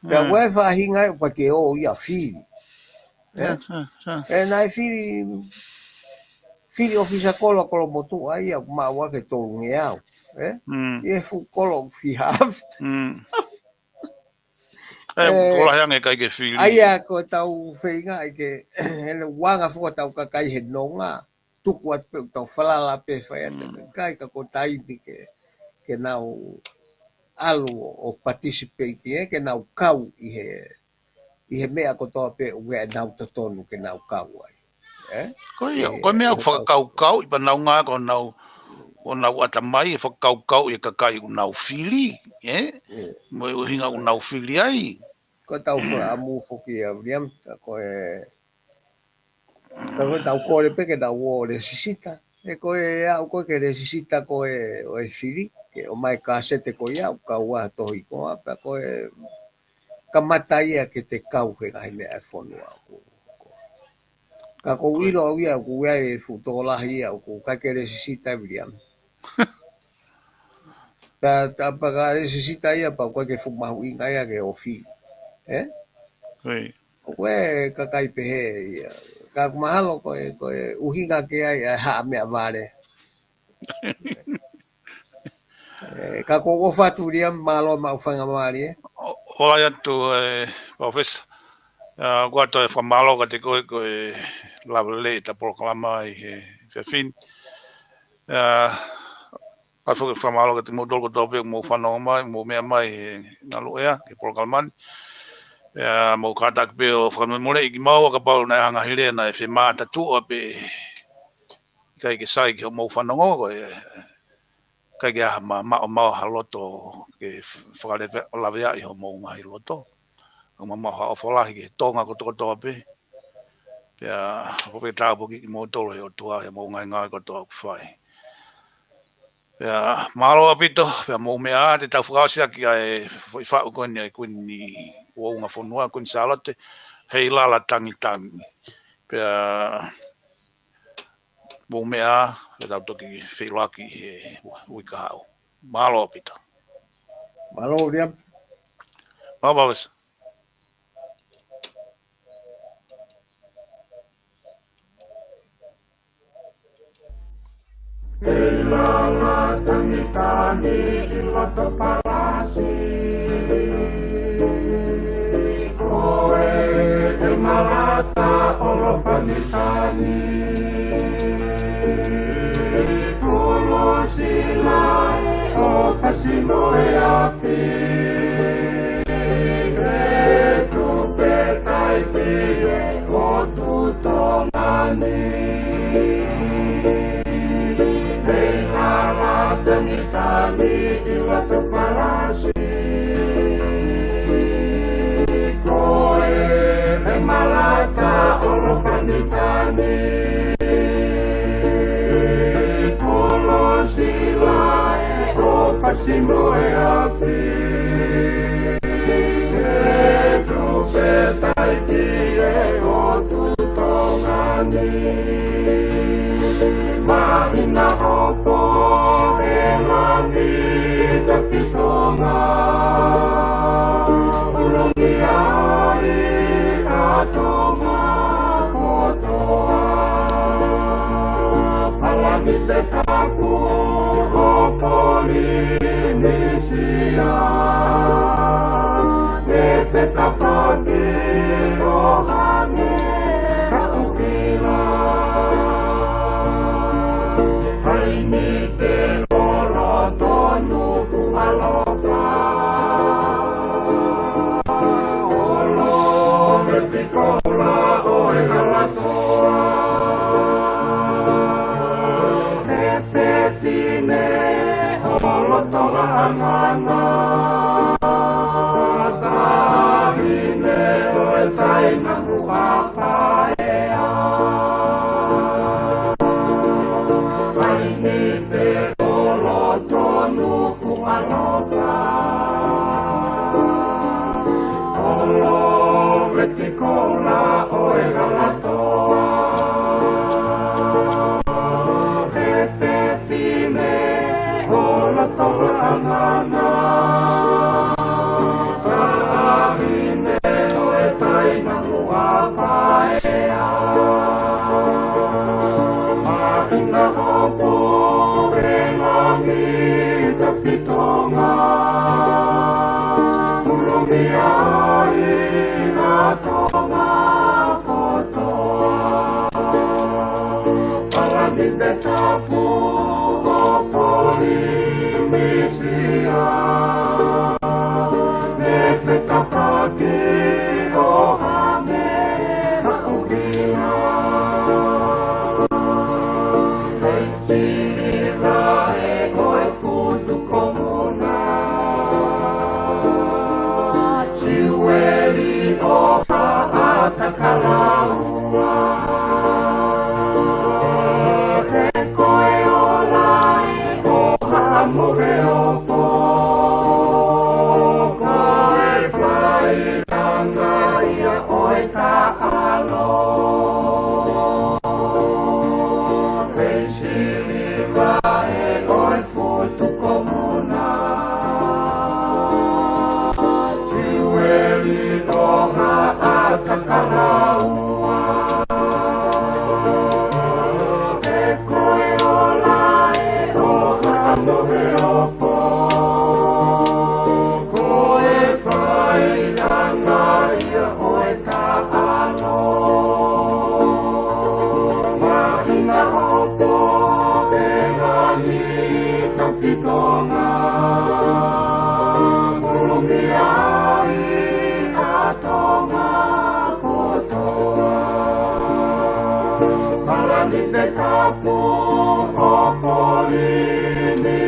pe ko e whahingai pa ke o ia fili e nai fili ofisa kolo motu ai a ma wa ke tolu ngeau e fu kolo fi have kola yang e kai ke fili ai a ko tau whainga ai ke ele wanga fo tau ka kai he nonga tuku at pe tau falala pe whai ate kai ka ko taipi ke nau alu o participate ke nau kau i he mea ko toa pe ue nau tatonu ke nau kau ai ko mea whakakau i pa nau ngā ko nau atamai e whakakau i kakai u nau fili mo e hinga u nau fili ai ko tau whaamu whoki a riam ko tau kore pe ke nau o le sisita ko au ko ke le sisita ko e fili ke o mai ka sete ko iau ka ua tohi ko apa ko ka mataia ke te kau ke ngai mea e whonua ka ko wilo ia ku e futolahi ia ku ka ke le sisita riam ta paga le sisita ia pa ko ke fumahu inga ia ke o fili koe ka kai pehe ia ka mahalo ko uhinga ke ai ha me vale ka ko o fatu ria malo ma ufanga mali ola ya tu professor gua to fa malo ka te ko la le ta proclama i se fin aso que fa malo que te mo dol ko to mo fa no mai mo me mai na lo ya que proclaman mo katak pe o fa mo le ki mau ka pa na hanga hile na e mata tu o pe kai ke sai ke mo fa no ko kai ke ma haloto ke fa le la via i mo ngai loto o ma ha o la ki tonga ko to pe ya o pe ta bo ki mo to o tua e mo ngai ko to fai ya malo apito ya mo mea te tau whakaosia ki ai foi whau koni ai kuni o unga whanua kuni salote hei lala tangi pia mo mea e tau toki whilaki he uika hau malo apito malo riam mabawes Lala tani iloto palasi Oe e malata olo fanitani Polo silai o fasino e afi E tu petai pide o tutto nani Tani iloto palasi Koe e malata olo fanitani Polo silai o fasino e afi E trupetai kie o tutto ngani Mahina hopo Vita pitonga Ulongi ai atonga kotoa Palami te kaku o polinisia E te kapati o hange ka ukila Haini te Tahine o e taina muka paea tohangana Kahine oe taina huapaea Mahina hopo rengangi kapitonga Kurumia ina tonga kotoa Palamite tapu Polimisia Nete tapati ohane haukina Esira egoe futu komuna Siweli oha atakalaua Ekoe olae Amore opo koe pai tanga ia oe ta'alo Reisili vae oe futu komuna Siweli toha atakalaua Ekoe olae oha amore opo Koe whai anga ia oe ta'alo Mahina hopo e ngani tawhitonga Kurumi ai atonga kotoa Palamite tapu o Polimisia